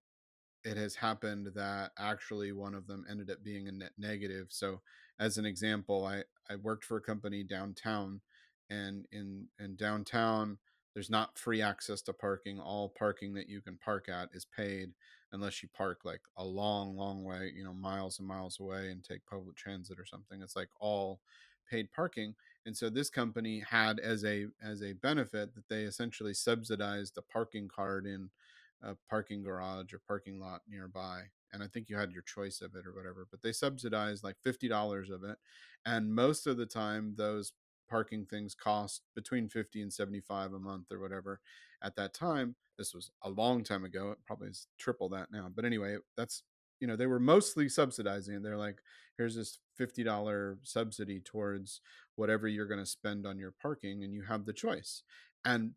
it has happened that actually one of them ended up being a net negative. So, as an example, I worked for a company downtown, and in downtown, there's not free access to parking. All parking that you can park at is paid unless you park like a long, long way, miles and miles away and take public transit or something. It's like all paid parking. And so this company had as a benefit that they essentially subsidized a parking card in a parking garage or parking lot nearby. And I think you had your choice of it or whatever, but they subsidized like $50 of it. And most of the time, those parking things cost between 50 and 75 a month or whatever. At that time, this was a long time ago. It probably is triple that now. But anyway, that's, they were mostly subsidizing it. They're like, here's this $50 subsidy towards whatever you're going to spend on your parking, and you have the choice. And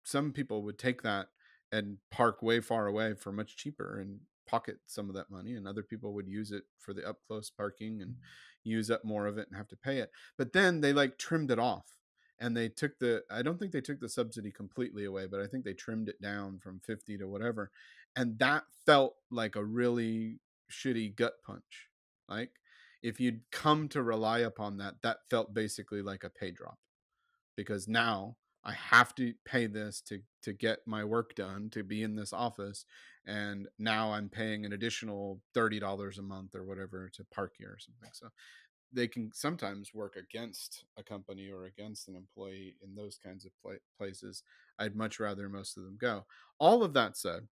some people would take that and park way far away for much cheaper and pocket some of that money, and other people would use it for the up close parking and use up more of it and have to pay it. But then they like trimmed it off, and I don't think they took the subsidy completely away, but I think they trimmed it down from 50 to whatever. And that felt like a really shitty gut punch. Like if you'd come to rely upon that, that felt basically like a pay drop, because now I have to pay this to get my work done, to be in this office, and now I'm paying an additional $30 a month or whatever to park here or something. So they can sometimes work against a company or against an employee in those kinds of places. I'd much rather most of them go. All of that said,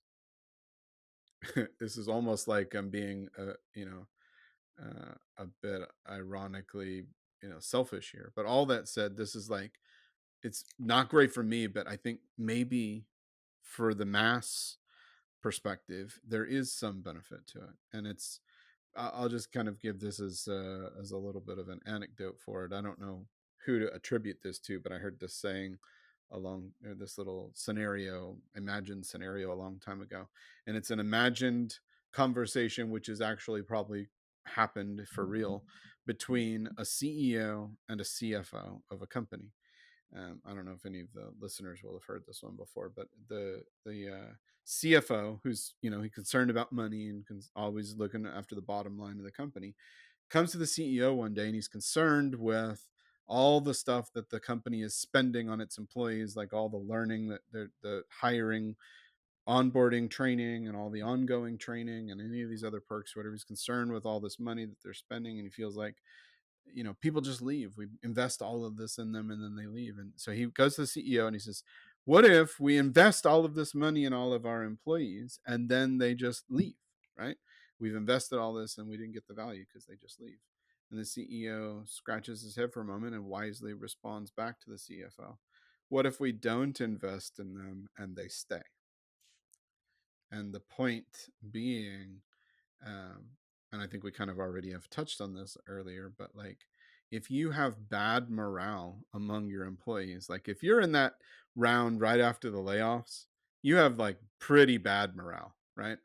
this is almost like I'm being a bit ironically selfish here, but all that said, this is like, it's not great for me, but I think maybe for the mass perspective there is some benefit to it. And it's, I'll just kind of give this as a little bit of an anecdote for it. I don't know who to attribute this to, but I heard this saying along this little scenario, imagined scenario, a long time ago, and it's an imagined conversation which has actually probably happened for real between a CEO and a CFO of a company. I don't know if any of the listeners will have heard this one before, but the CFO, who's he's concerned about money and always looking after the bottom line of the company, comes to the CEO one day and he's concerned with all the stuff that the company is spending on its employees, like all the learning that the hiring, onboarding training, and all the ongoing training and any of these other perks, whatever. He's concerned with all this money that they're spending, and he feels like people just leave. We invest all of this in them and then they leave. And so he goes to the CEO and he says, what if we invest all of this money in all of our employees and then they just leave, right? We've invested all this and we didn't get the value because they just leave. And the CEO scratches his head for a moment and wisely responds back to the CFO, what if we don't invest in them and they stay? And the point being, um, and I think we kind of already have touched on this earlier, but like, if you have bad morale among your employees, like if you're in that round right after the layoffs, you have like pretty bad morale, right?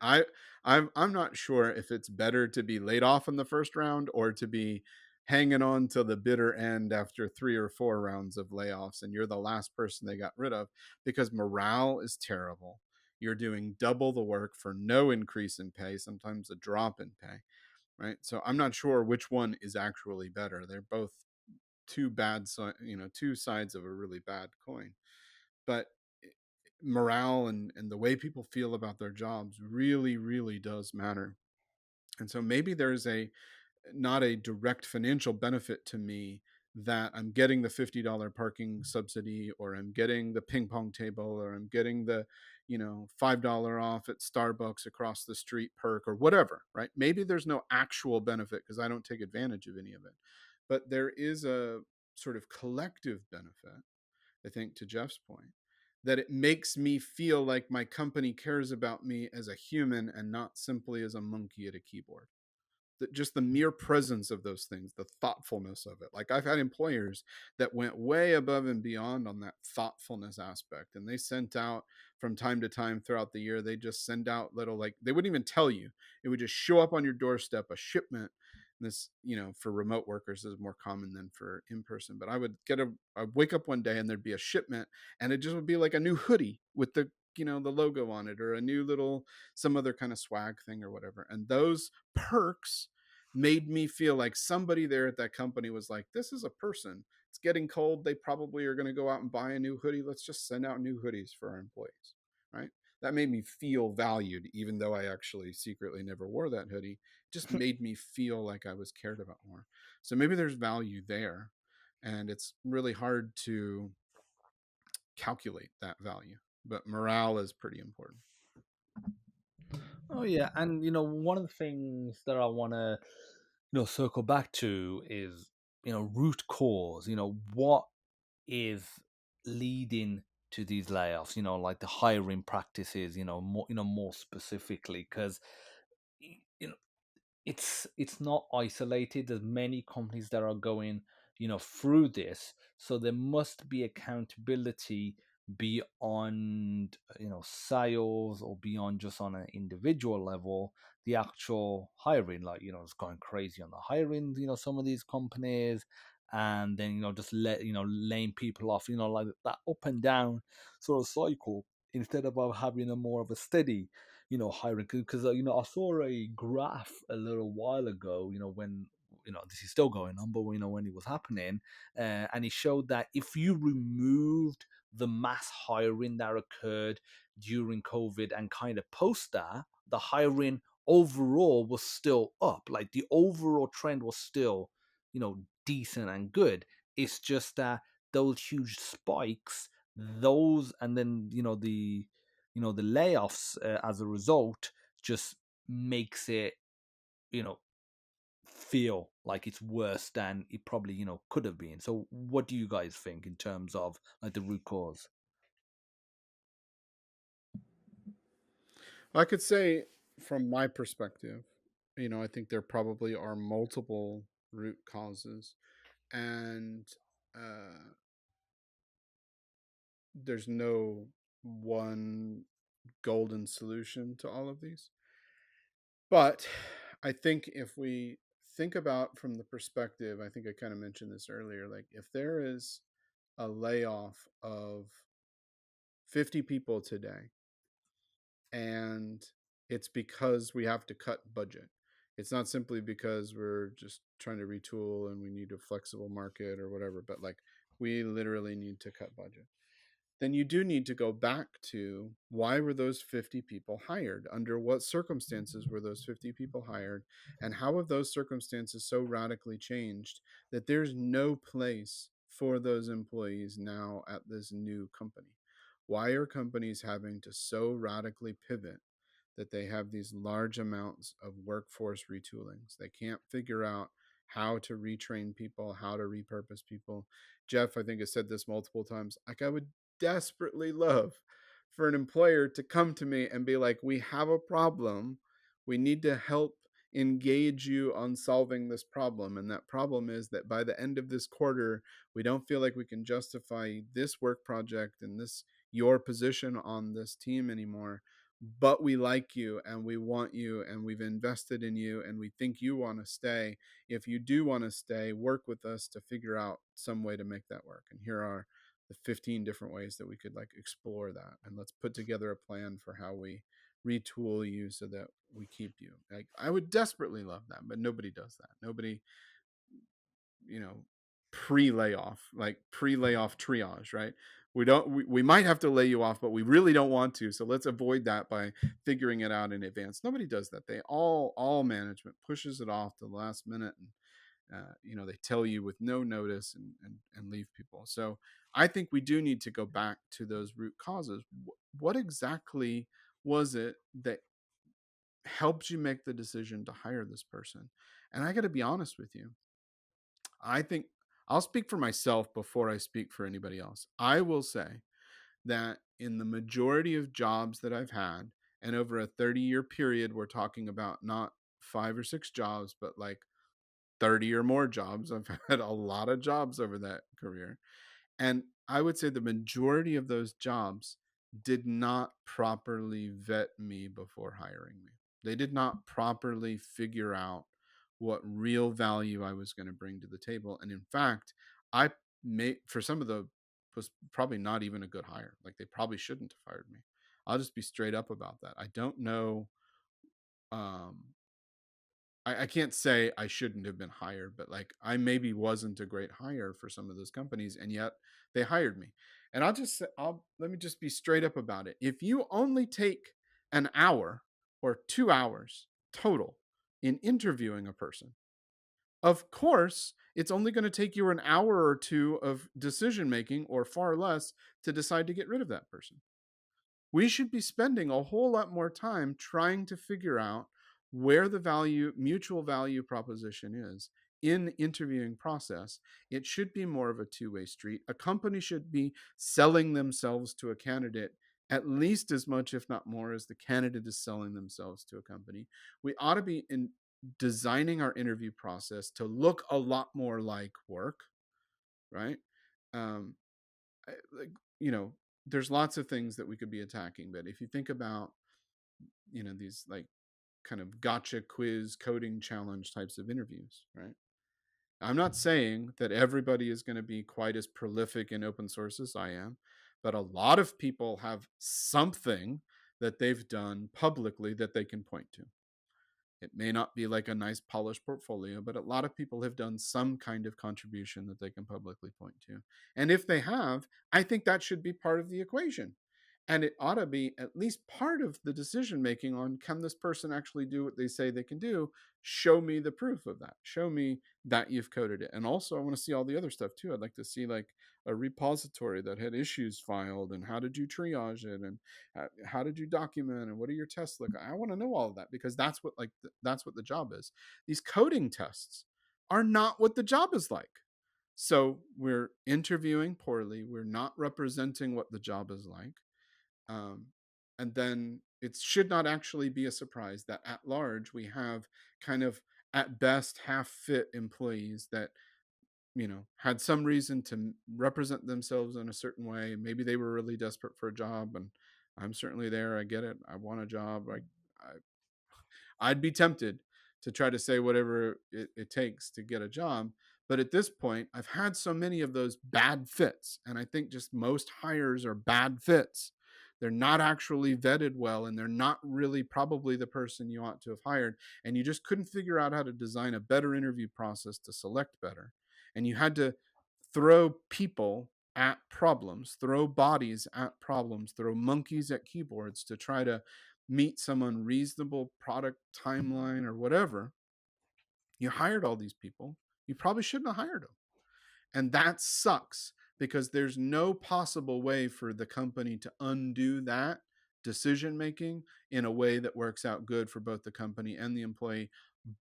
I'm not sure if it's better to be laid off in the first round or to be hanging on till the bitter end after 3 or 4 rounds of layoffs and you're the last person they got rid of, because morale is terrible. You're doing double the work for no increase in pay, sometimes a drop in pay, right? So I'm not sure which one is actually better. They're both two bad, two sides of a really bad coin. But morale and the way people feel about their jobs really, really does matter. And so maybe there's not a direct financial benefit to me that I'm getting the $50 parking subsidy, or I'm getting the ping pong table, or I'm getting the $5 off at Starbucks across the street perk, or whatever, right? Maybe there's no actual benefit because I don't take advantage of any of it, but there is a sort of collective benefit, I think, to Jeff's point, that it makes me feel like my company cares about me as a human and not simply as a monkey at a keyboard. Just the mere presence of those things, the thoughtfulness of it. Like, I've had employers that went way above and beyond on that thoughtfulness aspect, and they sent out from time to time throughout the year, they just send out little, like, they wouldn't even tell you, it would just show up on your doorstep, a shipment. This, for remote workers is more common than for in person, but I'd wake up one day and there'd be a shipment, and it just would be like a new hoodie with the logo on it, or a new little, some other kind of swag thing or whatever. And those perks made me feel like somebody there at that company was like, this is a person. It's getting cold. They probably are going to go out and buy a new hoodie. Let's just send out new hoodies for our employees, right? That made me feel valued, even though I actually secretly never wore that hoodie. It just made me feel like I was cared about more. So maybe there's value there, and it's really hard to calculate that value, but morale is pretty important. Oh yeah, and one of the things that I want to circle back to is root cause. What is leading to these layoffs? Like the hiring practices. More specifically, because you know it's not isolated. There's many companies that are going through this, so there must be accountability beyond sales, or beyond just on an individual level. The actual hiring, like it's going crazy on the hiring, some of these companies, and then just laying people off, like that up and down sort of cycle, instead of having a more of a steady hiring. Because I saw a graph a little while ago, when this is still going on, but when it was happening, and it showed that if you removed the mass hiring that occurred during COVID and kind of post that, the hiring overall was still up. Like the overall trend was still, decent and good. It's just that those huge spikes, those, and then, the layoffs as a result just makes it, you know, feel like it's worse than it probably, could have been. So what do you guys think in terms of like the root cause? I could say, from my perspective, I think there probably are multiple root causes, and uh, there's no one golden solution to all of these. But I think if we think about from the perspective, I think I kind of mentioned this earlier, like if there is a layoff of 50 people today, and it's because we have to cut budget. It's not simply because we're just trying to retool and we need a flexible market or whatever, but like we literally need to cut budget. Then you do need to go back to why were those 50 people hired? Under what circumstances were those 50 people hired? And how have those circumstances so radically changed that there's no place for those employees now at this new company? Why are companies having to so radically pivot that they have these large amounts of workforce retoolings? They can't figure out how to retrain people, how to repurpose people. Jeff, I think, has said this multiple times. Like, I would desperately love for an employer to come to me and be like, we have a problem. We need to help engage you on solving this problem. And that problem is that by the end of this quarter, we don't feel like we can justify this work project and this your position on this team anymore, but we like you and we want you and we've invested in you and we think you want to stay. If you do want to stay, work with us to figure out some way to make that work. And here are the 15 different ways that we could like explore that, and let's put together a plan for how we retool you so that we keep you. Like, I would desperately love that, but nobody does that. Nobody, you know, pre-layoff triage, right? We might have to lay you off, but we really don't want to, so let's avoid that by figuring it out in advance. Nobody does that. They all management pushes it off to the last minute, and they tell you with no notice and leave people. So I think we do need to go back to those root causes. What exactly was it that helped you make the decision to hire this person? And I got to be honest with you. I think I'll speak for myself before I speak for anybody else. I will say that in the majority of jobs that I've had, and over a 30-year period, we're talking about not 5 or 6 jobs, but like 30 or more jobs. I've had a lot of jobs over that career. And I would say the majority of those jobs did not properly vet me before hiring me. They did not properly figure out what real value I was going to bring to the table. And in fact, I made, for some of the, was probably not even a good hire. Like, they probably shouldn't have hired me. I'll just be straight up about that. I don't know. Um, I can't say I shouldn't have been hired, but like, I maybe wasn't a great hire for some of those companies, and yet they hired me. And let me just be straight up about it. If you only take an hour or 2 hours total in interviewing a person, of course, it's only going to take you an hour or two of decision making, or far less, to decide to get rid of that person. We should be spending a whole lot more time trying to figure out where the mutual value proposition is in interviewing process. It should be more of a two-way street. A company should be selling themselves to a candidate at least as much, if not more, as the candidate is selling themselves to a company. We ought to be in designing our interview process to look a lot more like work, right? Um, like, there's lots of things that we could be attacking, but if you think about, these like kind of gotcha quiz coding challenge types of interviews, right? I'm not saying that everybody is going to be quite as prolific in open source as I am, but a lot of people have something that they've done publicly that they can point to. It may not be like a nice polished portfolio, but a lot of people have done some kind of contribution that they can publicly point to. And if they have, I think that should be part of the equation. And it ought to be at least part of the decision making on, can this person actually do what they say they can do? Show me the proof of that. Show me that you've coded it. And also, I want to see all the other stuff too. I'd like to see like a repository that had issues filed, and how did you triage it, and how did you document, and what are your tests look. I want to know all of that, because that's what that's what the job is. These coding tests are not what the job is like. So we're interviewing poorly, we're not representing what the job is like, um, and then it should not actually be a surprise that at large we have kind of at best half fit employees that had some reason to represent themselves in a certain way. Maybe they were really desperate for a job, and I'm certainly there. I get it. I want a job. I'd be tempted to try to say whatever it takes to get a job. But at this point, I've had so many of those bad fits. And I think just most hires are bad fits. They're not actually vetted well, and they're not really probably the person you ought to have hired. And you just couldn't figure out how to design a better interview process to select better. And you had to throw people at problems, throw bodies at problems, throw monkeys at keyboards to try to meet some unreasonable product timeline or whatever. You hired all these people. You probably shouldn't have hired them. And that sucks, because there's no possible way for the company to undo that decision making in a way that works out good for both the company and the employee.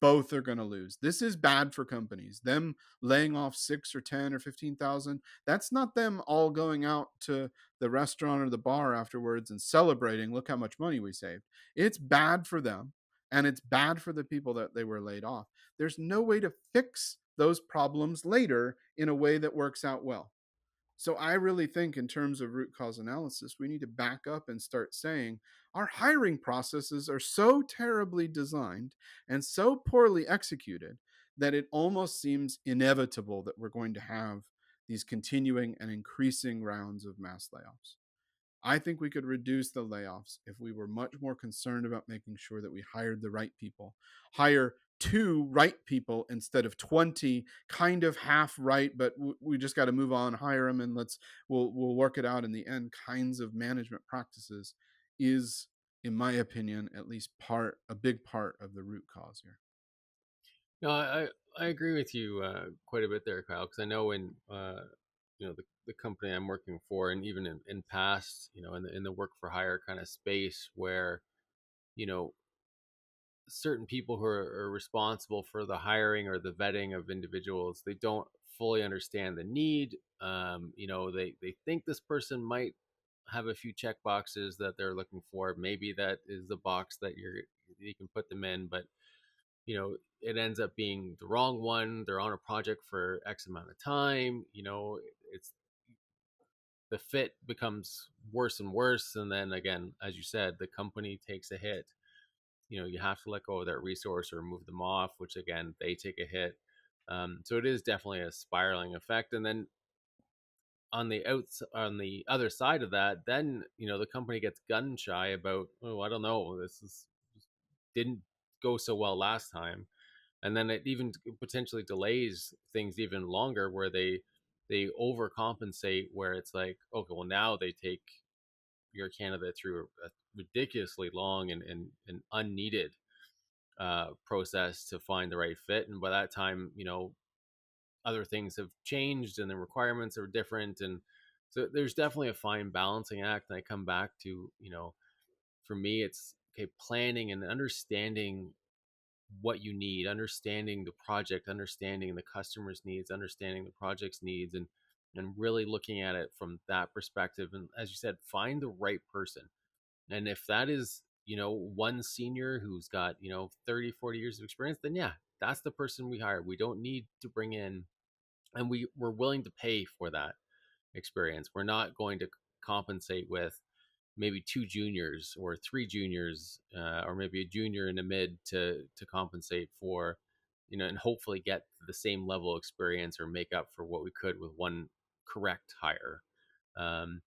Both are going to lose. This is bad for companies. Them laying off 6 or 10 or 15,000, that's not them all going out to the restaurant or the bar afterwards and celebrating, look how much money we saved. It's bad for them, and it's bad for the people that they were laid off. There's no way to fix those problems later in a way that works out well. So I really think, in terms of root cause analysis, we need to back up and start saying our hiring processes are so terribly designed and so poorly executed that it almost seems inevitable that we're going to have these continuing and increasing rounds of mass layoffs. I think we could reduce the layoffs if we were much more concerned about making sure that we hired the right people. Hire 2 right people instead of 20 kind of half right, but we just got to move on, hire them, and we'll work it out in the end kinds of management practices is, in my opinion, at least a big part of the root cause here. No, I agree with you quite a bit there, Kyle, because I know in the company I'm working for, and even in past, in the work for hire kind of space, where you know certain people who are responsible for the hiring or the vetting of individuals, they don't fully understand the need. They think this person might have a few check boxes that they're looking for. Maybe that is the box that you can put them in, but it ends up being the wrong one. They're on a project for X amount of time. It's the fit becomes worse and worse, and then again, as you said, the company takes a hit. You have to let go of that resource or move them off, which again, they take a hit. So it is definitely a spiraling effect. And then on the other side of that, then the company gets gun shy about, oh, I don't know, didn't go so well last time, and then it even potentially delays things even longer, where they overcompensate, where it's like, okay, well, now they take your candidate through a ridiculously long and unneeded process to find the right fit. And by that time, other things have changed and the requirements are different. And so there's definitely a fine balancing act. And I come back to, for me, it's okay, planning and understanding what you need, understanding the project, understanding the customer's needs, understanding the project's needs, and really looking at it from that perspective. And as you said, find the right person. And if that is, one senior who's got, 30, 40 years of experience, then yeah, that's the person we hire. We don't need to bring in, and we're willing to pay for that experience. We're not going to compensate with maybe 2 juniors or 3 juniors, or maybe a junior and a mid to compensate for, and hopefully get the same level of experience or make up for what we could with one correct hire. Um,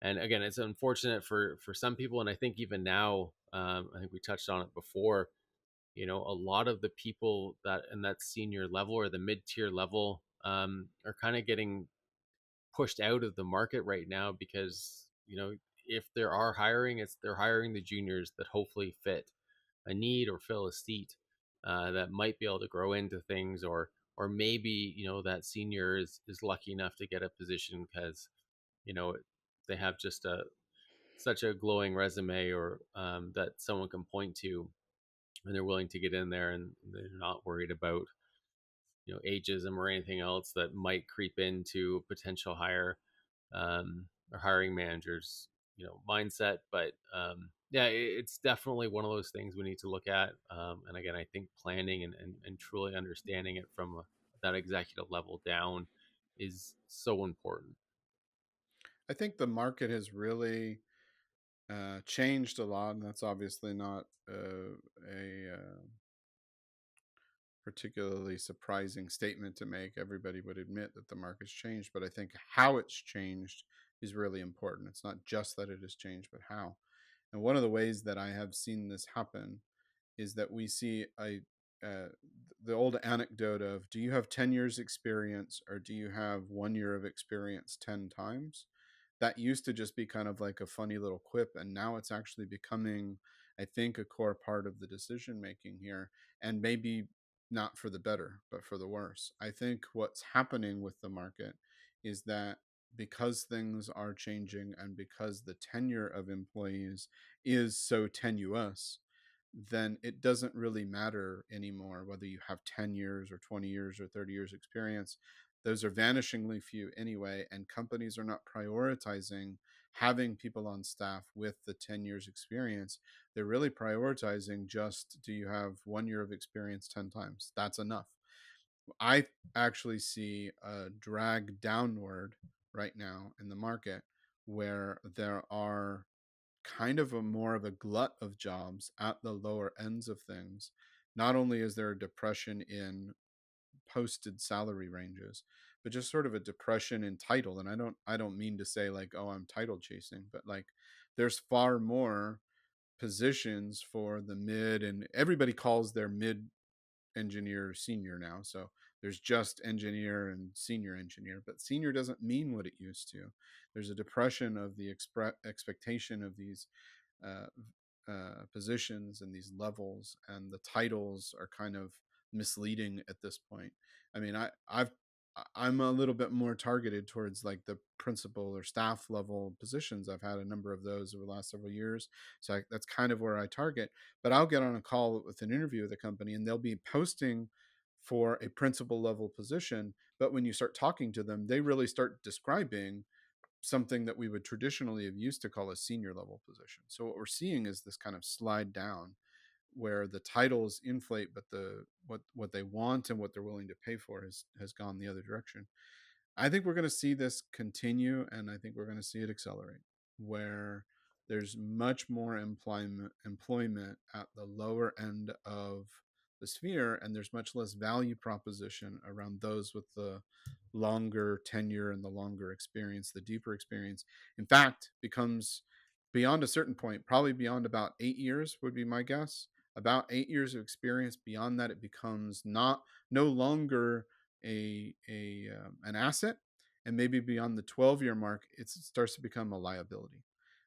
and again, it's unfortunate for some people, and I think even now, I think we touched on it before. a lot of the people that in that senior level or the mid-tier level are kind of getting pushed out of the market right now because if there are hiring, they're hiring the juniors that hopefully fit a need or fill a seat that might be able to grow into things, or maybe that senior is lucky enough to get a position because you know they have just a such a glowing resume, or that someone can point to, and they're willing to get in there, and they're not worried about ageism or anything else that might creep into potential hire or hiring managers mindset. But yeah, it's definitely one of those things we need to look at, and again, I think planning and truly understanding it from that executive level down is so important. I think the market has really changed a lot, and that's obviously not a particularly surprising statement to make. Everybody would admit that the market's changed, but I think how it's changed is really important. It's not just that it has changed, but how. And one of the ways that I have seen this happen is that we see uh, the old anecdote of, do you have 10 years experience or do you have 1 year of experience 10 times? That used to just be kind of like a funny little quip, and now it's actually becoming, I think, a core part of the decision making here, and maybe not for the better but for the worse. I think what's happening with the market is that because things are changing and because the tenure of employees is so tenuous, then it doesn't really matter anymore whether you have 10 years or 20 years or 30 years experience. Those are vanishingly few anyway, and companies are not prioritizing having people on staff with the 10 years experience. They're really prioritizing just, do you have 1 year of experience 10 times? That's enough. I actually see a drag downward right now in the market where there are kind of a more of a glut of jobs at the lower ends of things. Not only is there a depression in posted salary ranges, but just sort of a depression in title. And I don't mean to say like, oh, I'm title chasing, but like there's far more positions for the mid, and everybody calls their mid engineer senior now. So there's just engineer and senior engineer, but senior doesn't mean what it used to. There's a depression of the expectation of these uh, positions and these levels, and the titles are kind of misleading at this point. I mean, I'm a little bit more targeted towards like the principal or staff level positions. I've had a number of those over the last several years, so that's kind of where I target. But I'll get on a call with an interview with a company, and they'll be posting for a principal level position, but when you start talking to them, they really start describing something that we would traditionally have used to call a senior level position. So what we're seeing is this kind of slide down where the titles inflate, but the what they want and what they're willing to pay for has gone the other direction. I think we're going to see this continue, and I think we're going to see it accelerate, where there's much more employment at the lower end of the sphere, and there's much less value proposition around those with the longer tenure and the longer experience, the deeper experience. In fact, becomes beyond a certain point, probably beyond about 8 years would be my guess. About 8 years of experience. Beyond that, it becomes not no longer a an asset, and maybe beyond the 12-year mark, it starts to become a liability.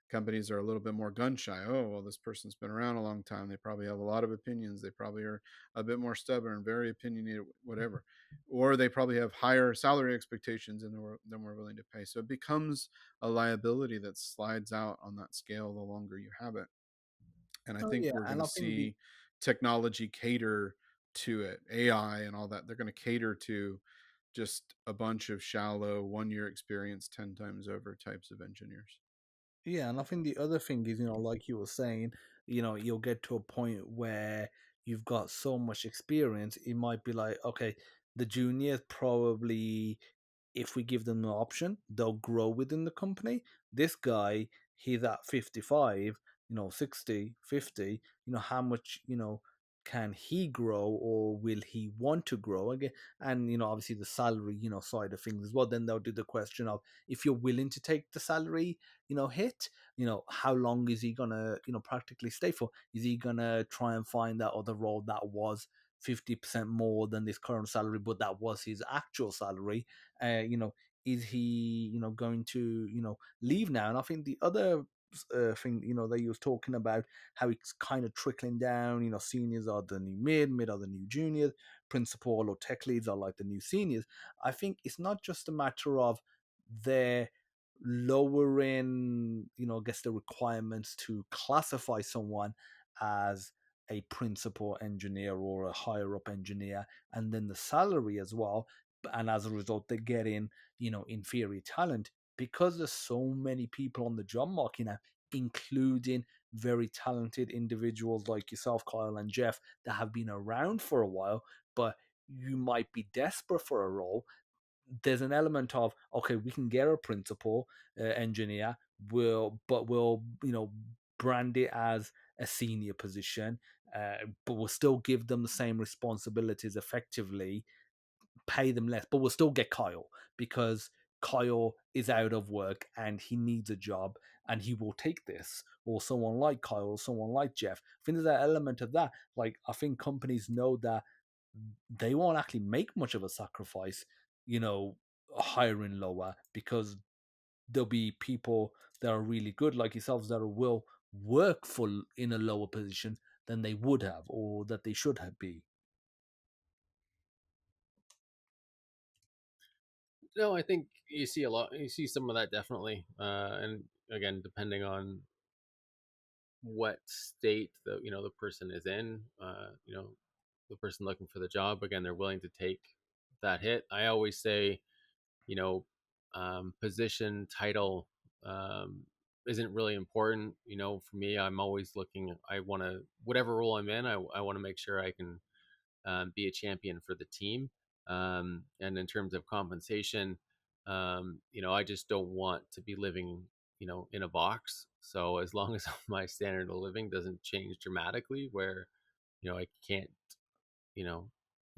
Companies are a little bit more gun shy. Oh, well, this person's been around a long time. They probably have a lot of opinions. They probably are a bit more stubborn, very opinionated, whatever. Or they probably have higher salary expectations than we're willing to pay. So it becomes a liability that slides out on that scale the longer you have it. And I Oh think yeah, we're going and to I think the see technology cater to it, AI and all that. They're going to cater to just a bunch of shallow 1 year experience 10 times over types of engineers. Yeah, and I think the other thing is, like you were saying, you'll get to a point where you've got so much experience, it might be like, okay, the juniors probably, if we give them the option, they'll grow within the company. This guy, he's at 55, 60, 50, how much, can he grow, or will he want to grow again? And obviously the salary side of things as well. Then they'll do the question of, if you're willing to take the salary hit, how long is he gonna practically stay for? Is he gonna try and find that other role that was 50% more than this current salary, but that was his actual salary? Is he going to leave now? And I think the other thing that he was talking about, how it's kind of trickling down. Seniors are the new mid are the new juniors, principal or tech leads are like the new seniors. I think it's not just a matter of their lowering, I guess, the requirements to classify someone as a principal engineer or a higher up engineer, and then the salary as well. And as a result, they're getting, inferior talent, because there's so many people on the job market now, including very talented individuals like yourself, Kyle and Jeff, that have been around for a while, but you might be desperate for a role. There's an element of, okay, we can get a principal engineer, we'll brand it as a senior position, but we'll still give them the same responsibilities effectively, pay them less, but we'll still get Kyle, because Kyle is out of work and he needs a job, and he will take this. Or someone like Kyle, or someone like Jeff. I think there's an element of that. Like, I think companies know that they won't actually make much of a sacrifice, you know, hiring lower, because there'll be people that are really good like yourselves that will work for in a lower position than they would have, or that they should have be. No, I think you see a lot. You see some of that definitely, and again, depending on what state the person is in, the person looking for the job, again, they're willing to take that hit. I always say, you know, position title isn't really important. For me, I'm always looking. I want to, whatever role I'm in, I want to make sure I can be a champion for the team. And in terms of compensation, I just don't want to be living, in a box. So as long as my standard of living doesn't change dramatically, where, I can't, you know,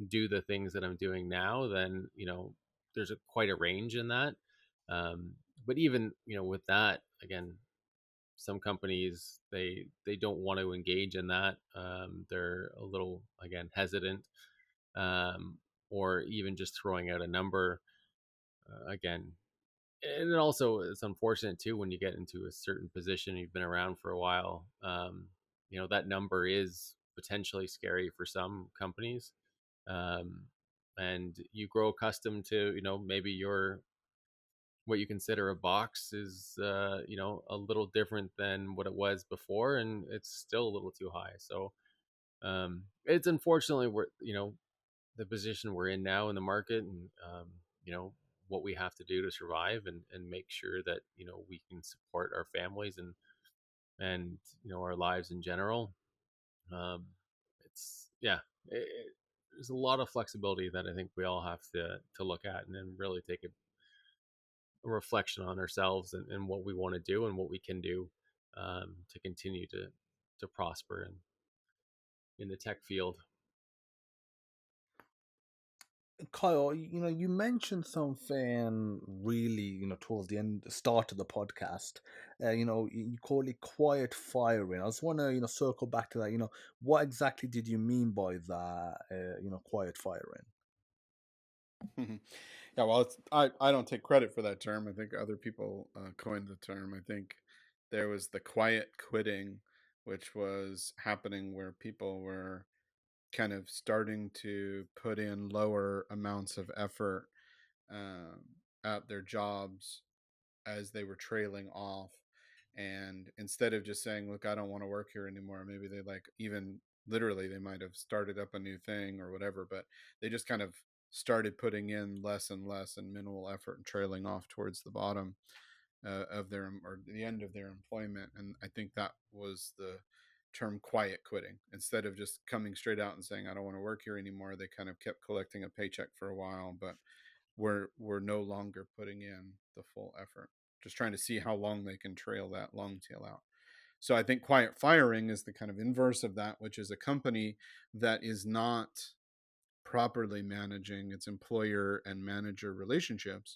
do the things that I'm doing now, then, there's quite a range in that. But even, with that, again, some companies, they don't want to engage in that. They're a little, again, hesitant, um, or even just throwing out a number, again. And then also, it's unfortunate too when you get into a certain position, you've been around for a while. That number is potentially scary for some companies, um, and you grow accustomed to, maybe your what you consider a box is, a little different than what it was before, and it's still a little too high. So it's unfortunately we're the position we're in now in the market, and what we have to do to survive, and make sure that we can support our families, and our lives in general. um, it's yeah there's a lot of flexibility that I think we all have to look at, and then really take a reflection on ourselves, and what we want to do and what we can do, to continue to prosper in the tech field. Kyle, you mentioned something really, towards the end, the start of the podcast. You call it quiet firing. I just want to, circle back to that. What exactly did you mean by that? Quiet firing. Yeah, well, I don't take credit for that term. I think other people coined the term. I think there was the quiet quitting, which was happening where people were kind of starting to put in lower amounts of effort um, at their jobs as they were trailing off. And instead of just saying, look, I don't want to work here anymore, maybe they, like, even literally they might have started up a new thing or whatever, but they just kind of started putting in less and less and minimal effort and trailing off towards the bottom of their, or the end of their employment. And I think that was the term quiet quitting. Instead of just coming straight out and saying, I don't want to work here anymore, they kind of kept collecting a paycheck for a while, but we're no longer putting in the full effort, just trying to see how long they can trail that long tail out. So I think quiet firing is the kind of inverse of that, which is a company that is not properly managing its employer and manager relationships.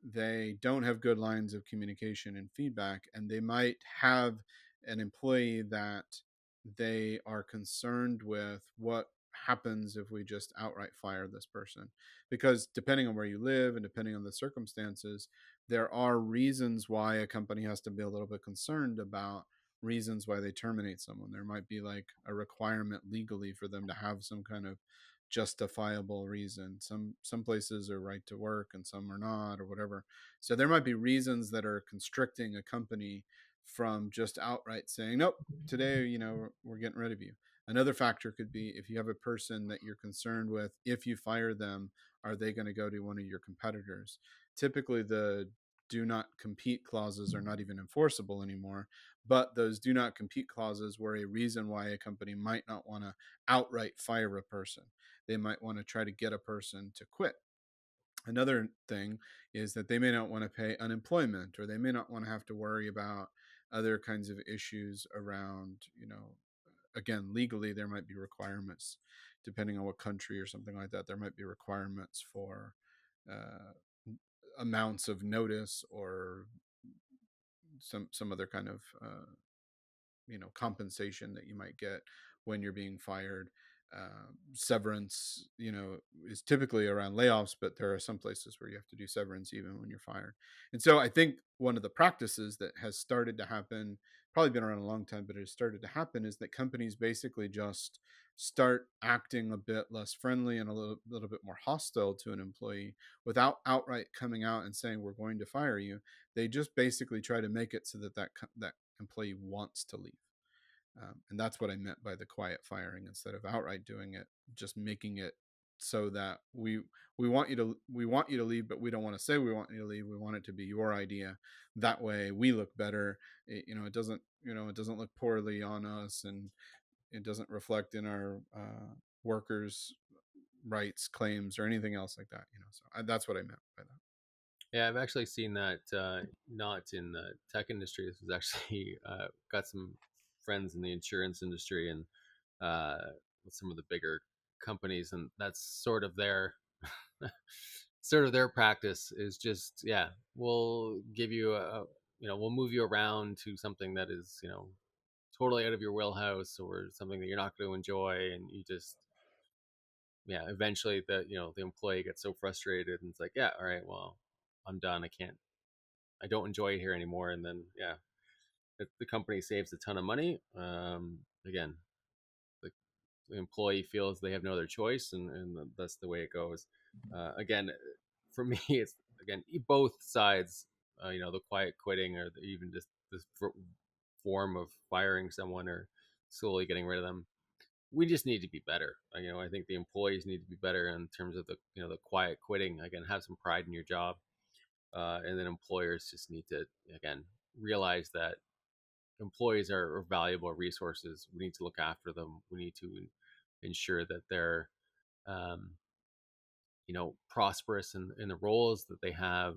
They don't have good lines of communication and feedback, and they might have an employee that they are concerned with what happens if we just outright fire this person. Because depending on where you live and depending on the circumstances, there are reasons why a company has to be a little bit concerned about reasons why they terminate someone. There might be like a requirement legally for them to have some kind of justifiable reason. Some places are right to work and some are not, or whatever. So there might be reasons that are constricting a company from just outright saying, nope, today, we're getting rid of you. Another factor could be if you have a person that you're concerned with, if you fire them, are they going to go to one of your competitors? Typically, the do not compete clauses are not even enforceable anymore, but those do not compete clauses were a reason why a company might not want to outright fire a person. They might want to try to get a person to quit. Another thing is that they may not want to pay unemployment, or they may not want to have to worry about other kinds of issues around, again, legally, there might be requirements depending on what country or something like that. There might be requirements for uh, amounts of notice or some other kind of compensation that you might get when you're being fired. Severance, is typically around layoffs, but there are some places where you have to do severance even when you're fired. And so I think one of the practices that has started to happen, probably been around a long time, but it has started to happen, is that companies basically just start acting a bit less friendly and a little bit more hostile to an employee without outright coming out and saying, we're going to fire you. They just basically try to make it so that employee wants to leave. And that's what I meant by the quiet firing. Instead of outright doing it, just making it so that we want you to leave, but we don't want to say we want you to leave. We want it to be your idea. That way, we look better. It doesn't look poorly on us, and it doesn't reflect in our workers' rights claims or anything else like that. So that's what I meant by that. Yeah, I've actually seen that, not in the tech industry. This was actually got some friends in the insurance industry and with some of the bigger companies, and that's sort of their sort of their practice is just, yeah, we'll give you we'll move you around to something that is, totally out of your wheelhouse or something that you're not going to enjoy, and you just, yeah, eventually the employee gets so frustrated and it's like, yeah, all right, well, I'm done. I don't enjoy it here anymore. And then, yeah, the company saves a ton of money. Again, the, the employee feels they have no other choice, and that's the way it goes. Again, for me, it's, again, both sides. The quiet quitting, or even just this form of firing someone or slowly getting rid of them. We just need to be better. I think the employees need to be better in terms of the quiet quitting. Again, have some pride in your job, and then employers just need to, again, realize that employees are valuable resources. We need to look after them. We need to ensure that they're um, prosperous in the roles that they have,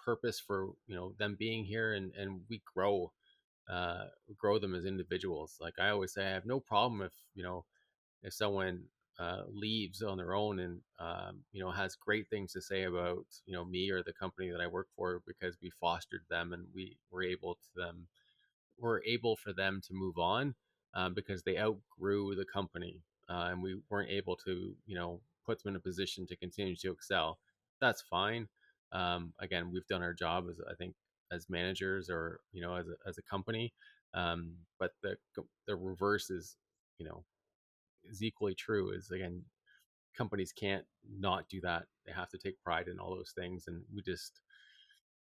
purpose for them being here, and we grow them as individuals. Like I always say, I have no problem if someone leaves on their own and has great things to say about me or the company that I work for, because we fostered them and we were able for them to move on, because they outgrew the company, and we weren't able to put them in a position to continue to excel. That's fine. Again, we've done our job, as I think, as managers, or as a company. But the reverse you know is equally true. Is, again, companies can't not do that. They have to take pride in all those things, and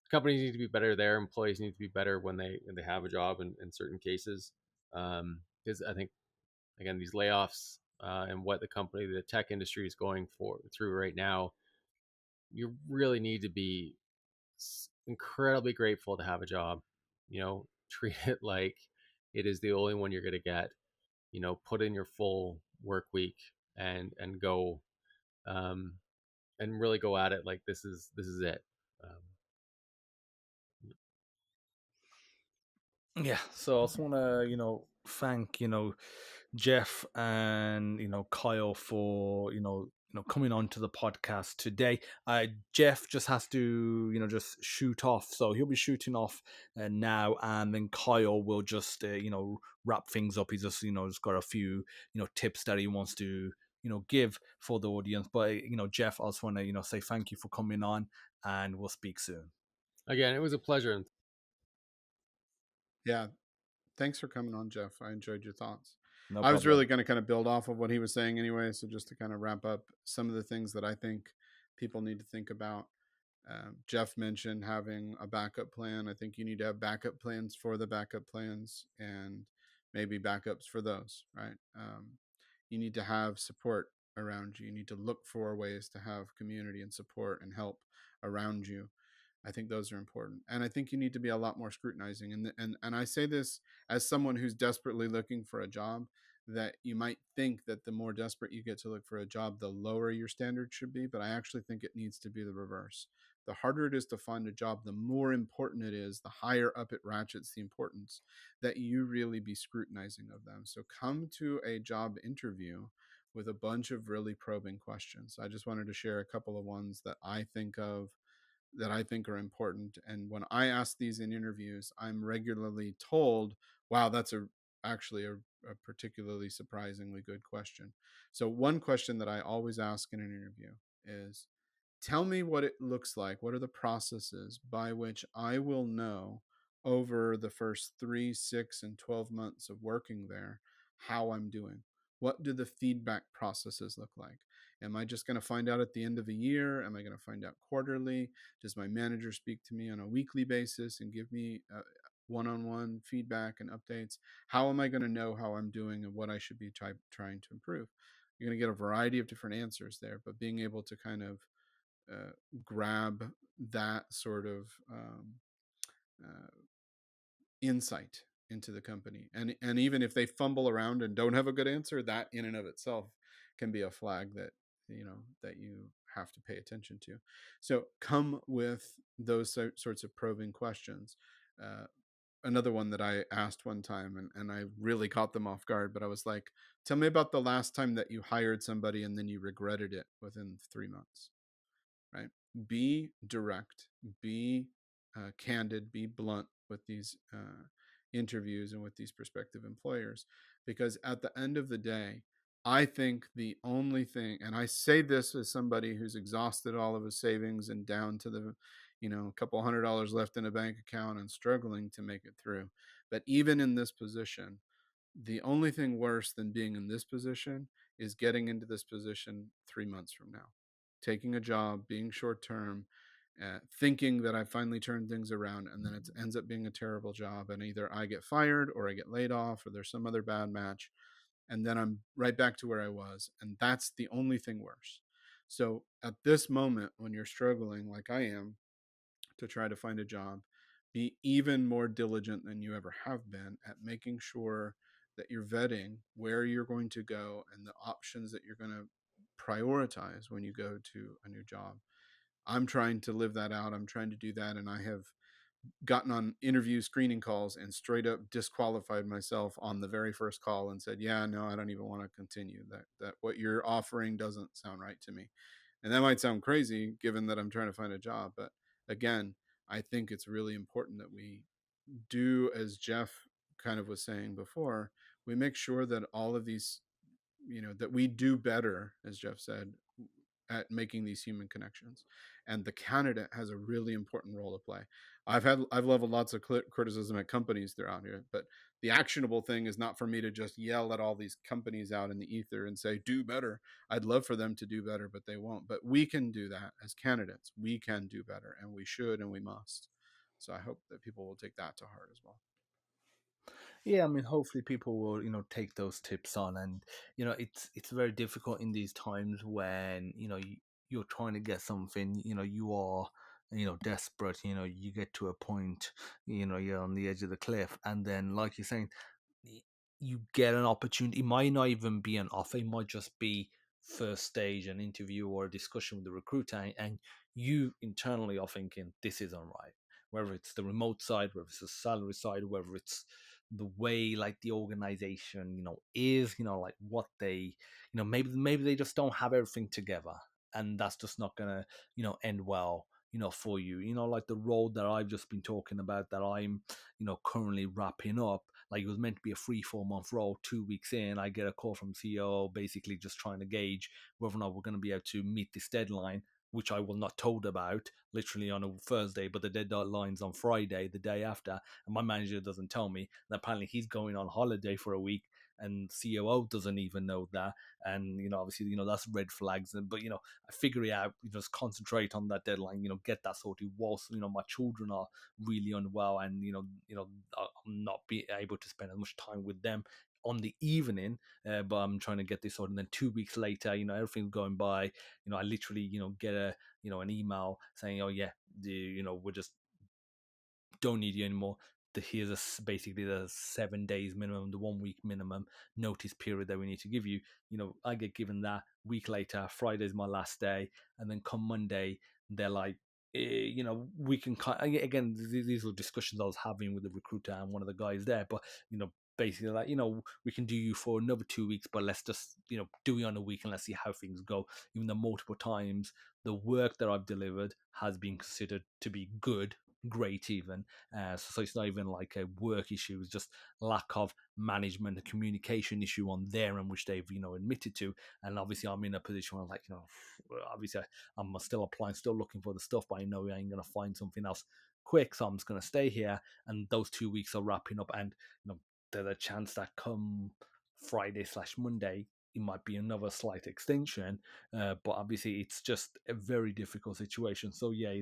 companies need to be better. Their employees need to be better when they have a job in certain cases. Because I think, again, these layoffs, and what the tech industry is going through right now, you really need to be incredibly grateful to have a job. Treat it like it is the only one you're going to get. Put in your full work week, and go, um, and really go at it like this is it. Um, Yeah, so I just want to, thank, Jeff and, Kyle for, coming on to the podcast today. Jeff just has to, just shoot off. So he'll be shooting off now, and then Kyle will just, wrap things up. He's just, just got a few, tips that he wants to, give for the audience. But, Jeff, I just want to, say thank you for coming on, and we'll speak soon. Again, it was a pleasure. And Yeah, thanks for coming on, Jeff. I enjoyed your thoughts. No I was problem. really going to kind of build off of what he was saying anyway. So just to kind of wrap up some of the things that I think people need to think about. Jeff mentioned having a backup plan. I think you need to have backup plans for the backup plans, and maybe backups for those, right? You need to have support around you. You need to look for ways to have community and support and help around you. I think those are important, and I think you need to be a lot more scrutinizing. And I say this as someone who's desperately looking for a job. That you might think that the more desperate you get to look for a job, the lower your standard should be. But I actually think it needs to be the reverse. The harder it is to find a job, the more important it is. The higher up it ratchets the importance that you really be scrutinizing of them. So come to a job interview with a bunch of really probing questions. I just wanted to share a couple of ones that I think of that I think are important. And when I ask these in interviews, I'm regularly told, wow, that's actually a particularly surprisingly good question. So one question that I always ask in an interview is, tell me what it looks like. What are the processes by which I will know over the first 3, 6, and 12 months of working there how I'm doing? What do the feedback processes look like? Am I just going to find out at the end of the year? Am I going to find out quarterly? Does my manager speak to me on a weekly basis and give me one-on-one feedback and updates? How am I going to know how I'm doing and what I should be trying to improve? You're going to get a variety of different answers there, but being able to kind of grab that sort of uh, insight into the company, and even if they fumble around and don't have a good answer, that in and of itself can be a flag that that you have to pay attention to. So come with those sorts of probing questions. Another one that I asked one time, and I really caught them off guard, but I was like, tell me about the last time that you hired somebody and then you regretted it within 3 months. Right? Be direct, be candid, be blunt with these interviews and with these prospective employers, because at the end of the day, I think the only thing, and I say this as somebody who's exhausted all of his savings and down to the, a couple $100 left in a bank account and struggling to make it through. But even in this position, the only thing worse than being in this position is getting into this position 3 months from now, taking a job, being short term, thinking that I finally turned things around, and then it ends up being a terrible job. And either I get fired or I get laid off or there's some other bad match. And then I'm right back to where I was. And that's the only thing worse. So at this moment, when you're struggling like I am to try to find a job, be even more diligent than you ever have been at making sure that you're vetting where you're going to go and the options that you're going to prioritize when you go to a new job. I'm trying to live that out. I'm trying to do that. And I have gotten on interview screening calls and straight up disqualified myself on the very first call and said, yeah, no, I don't even want to continue. That what you're offering doesn't sound right to me. And that might sound crazy given that I'm trying to find a job. But again, I think it's really important that we do, as Jeff kind of was saying before, we make sure that all of these, that we do better, as Jeff said, at making these human connections. And the candidate has a really important role to play. I've leveled lots of criticism at companies throughout here, but the actionable thing is not for me to just yell at all these companies out in the ether and say do better. I'd love for them to do better, but they won't. But we can do that as candidates. We can do better, and we should, and we must. So I hope that people will take that to heart as well. Yeah, I mean, hopefully people will, take those tips on, and it's very difficult in these times when you're trying to get something, you are, desperate, you get to a point, you're on the edge of the cliff, and then, like you're saying, you get an opportunity. It might not even be an offer; it might just be first stage, an interview or a discussion with the recruiter, and you internally are thinking this isn't right. whether it's the remote side, whether it's the salary side, whether it's the way like the organization, is, like what they, maybe they just don't have everything together, and that's just not gonna, end well, for you. Like the role that I've just been talking about that I'm, currently wrapping up. Like it was meant to be a 3-4 month role. 2 weeks in, I get a call from CEO, basically just trying to gauge whether or not we're going to be able to meet this deadline, which I was not told about literally on a Thursday, but the deadline's on Friday, the day after, and my manager doesn't tell me. And apparently he's going on holiday for a week, and COO doesn't even know that. And obviously, that's red flags. But I figure it out. Just concentrate on that deadline. Get that sorted. Whilst my children are really unwell, and I'm not be able to spend as much time with them on the evening, but I'm trying to get this sorted. And then 2 weeks later, everything's going by. I literally, get an email saying, oh yeah, we're just don't need you anymore. Here's basically the 7 days minimum, the 1 week minimum notice period that we need to give you. I get given that. Week later, Friday's my last day, and then come Monday, they're like, we can again. These were discussions I was having with the recruiter and one of the guys there, but basically like, we can do you for another 2 weeks, but let's just do it on a week and let's see how things go. Even though multiple times the work that I've delivered has been considered to be good, great even. So it's not even like a work issue, it's just lack of management, a communication issue on their end, which they've admitted to. And obviously I'm in a position where I'm like, obviously I'm still applying, still looking for the stuff, but I know I ain't gonna find something else quick, so I'm just gonna stay here. And those 2 weeks are wrapping up, and there's a chance that come Friday/Monday it might be another slight extension, but obviously it's just a very difficult situation. So yeah,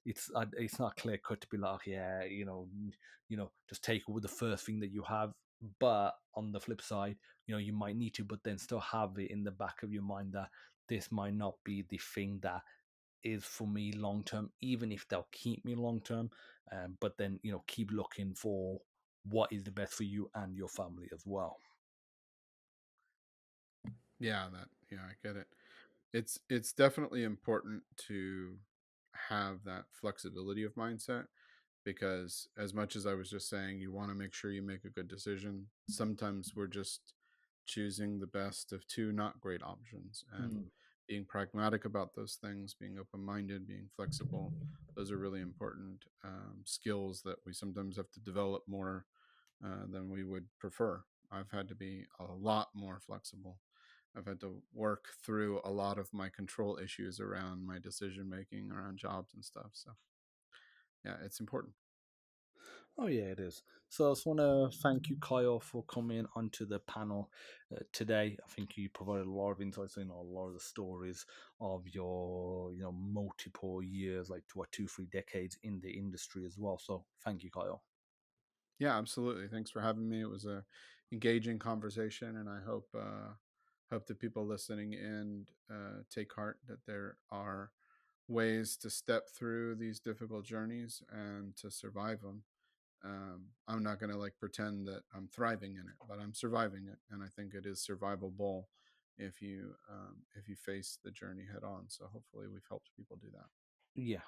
it's not clear cut to be like, yeah, just take with the first thing that you have. But on the flip side, you might need to, but then still have it in the back of your mind that this might not be the thing that is for me long term, even if they'll keep me long term. But then keep looking for what is the best for you and your family as well. Yeah, I get it. It's definitely important to have that flexibility of mindset, because as much as I was just saying, you want to make sure you make a good decision, sometimes we're just choosing the best of two not great options, and Mm. being pragmatic about those things, being open-minded, being flexible, those are really important skills that we sometimes have to develop more than we would prefer. I've had to be a lot more flexible. I've had to work through a lot of my control issues around my decision making around jobs and stuff. So yeah, it's important. Oh yeah, it is. So I just want to thank you, Kyle, for coming onto the panel today. I think you provided a lot of insights, a lot of the stories of your, multiple years, like 2 or 3 decades in the industry as well. So thank you, Kyle. Yeah, absolutely. Thanks for having me. It was a engaging conversation, and I hope that people listening in take heart that there are ways to step through these difficult journeys and to survive them. I'm not going to like pretend that I'm thriving in it, but I'm surviving it, and I think it is survivable if you face the journey head on. So hopefully, we've helped people do that. Yeah,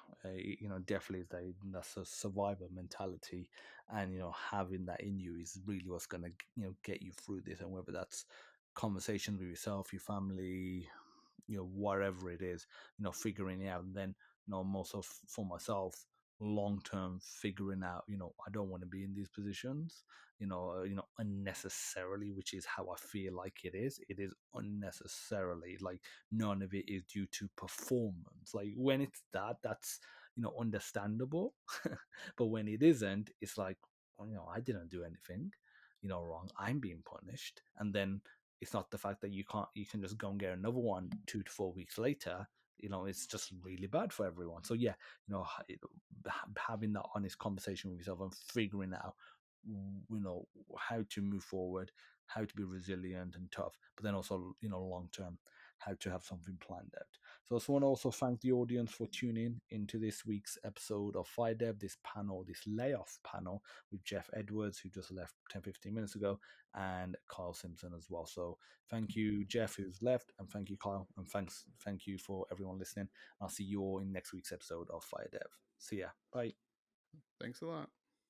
definitely that's a survivor mentality, and having that in you is really what's gonna get you through this. And whether that's conversations with yourself, your family, whatever it is, figuring it out. And then I'm also for myself, long term figuring out, I don't want to be in these positions, unnecessarily, which is how I feel like it is. It is unnecessarily, like none of it is due to performance. Like when it's that's understandable, but when it isn't, it's like, well, I didn't do anything, wrong. I'm being punished, and then it's not the fact that you can just go and get another one 2 to 4 weeks later. It's just really bad for everyone. So yeah, having that honest conversation with yourself and figuring out, how to move forward, how to be resilient and tough, but then also, long term, how to have something planned out. So I just want to also thank the audience for tuning into this week's episode of FireDEV, this layoff panel with Jeff Edwards, who just left 10-15 minutes ago, and Kyle Simpson as well. So thank you, Jeff, who's left, and thank you, Kyle, and thank you for everyone listening. I'll see you all in next week's episode of FireDEV. See ya. Bye. Thanks a lot.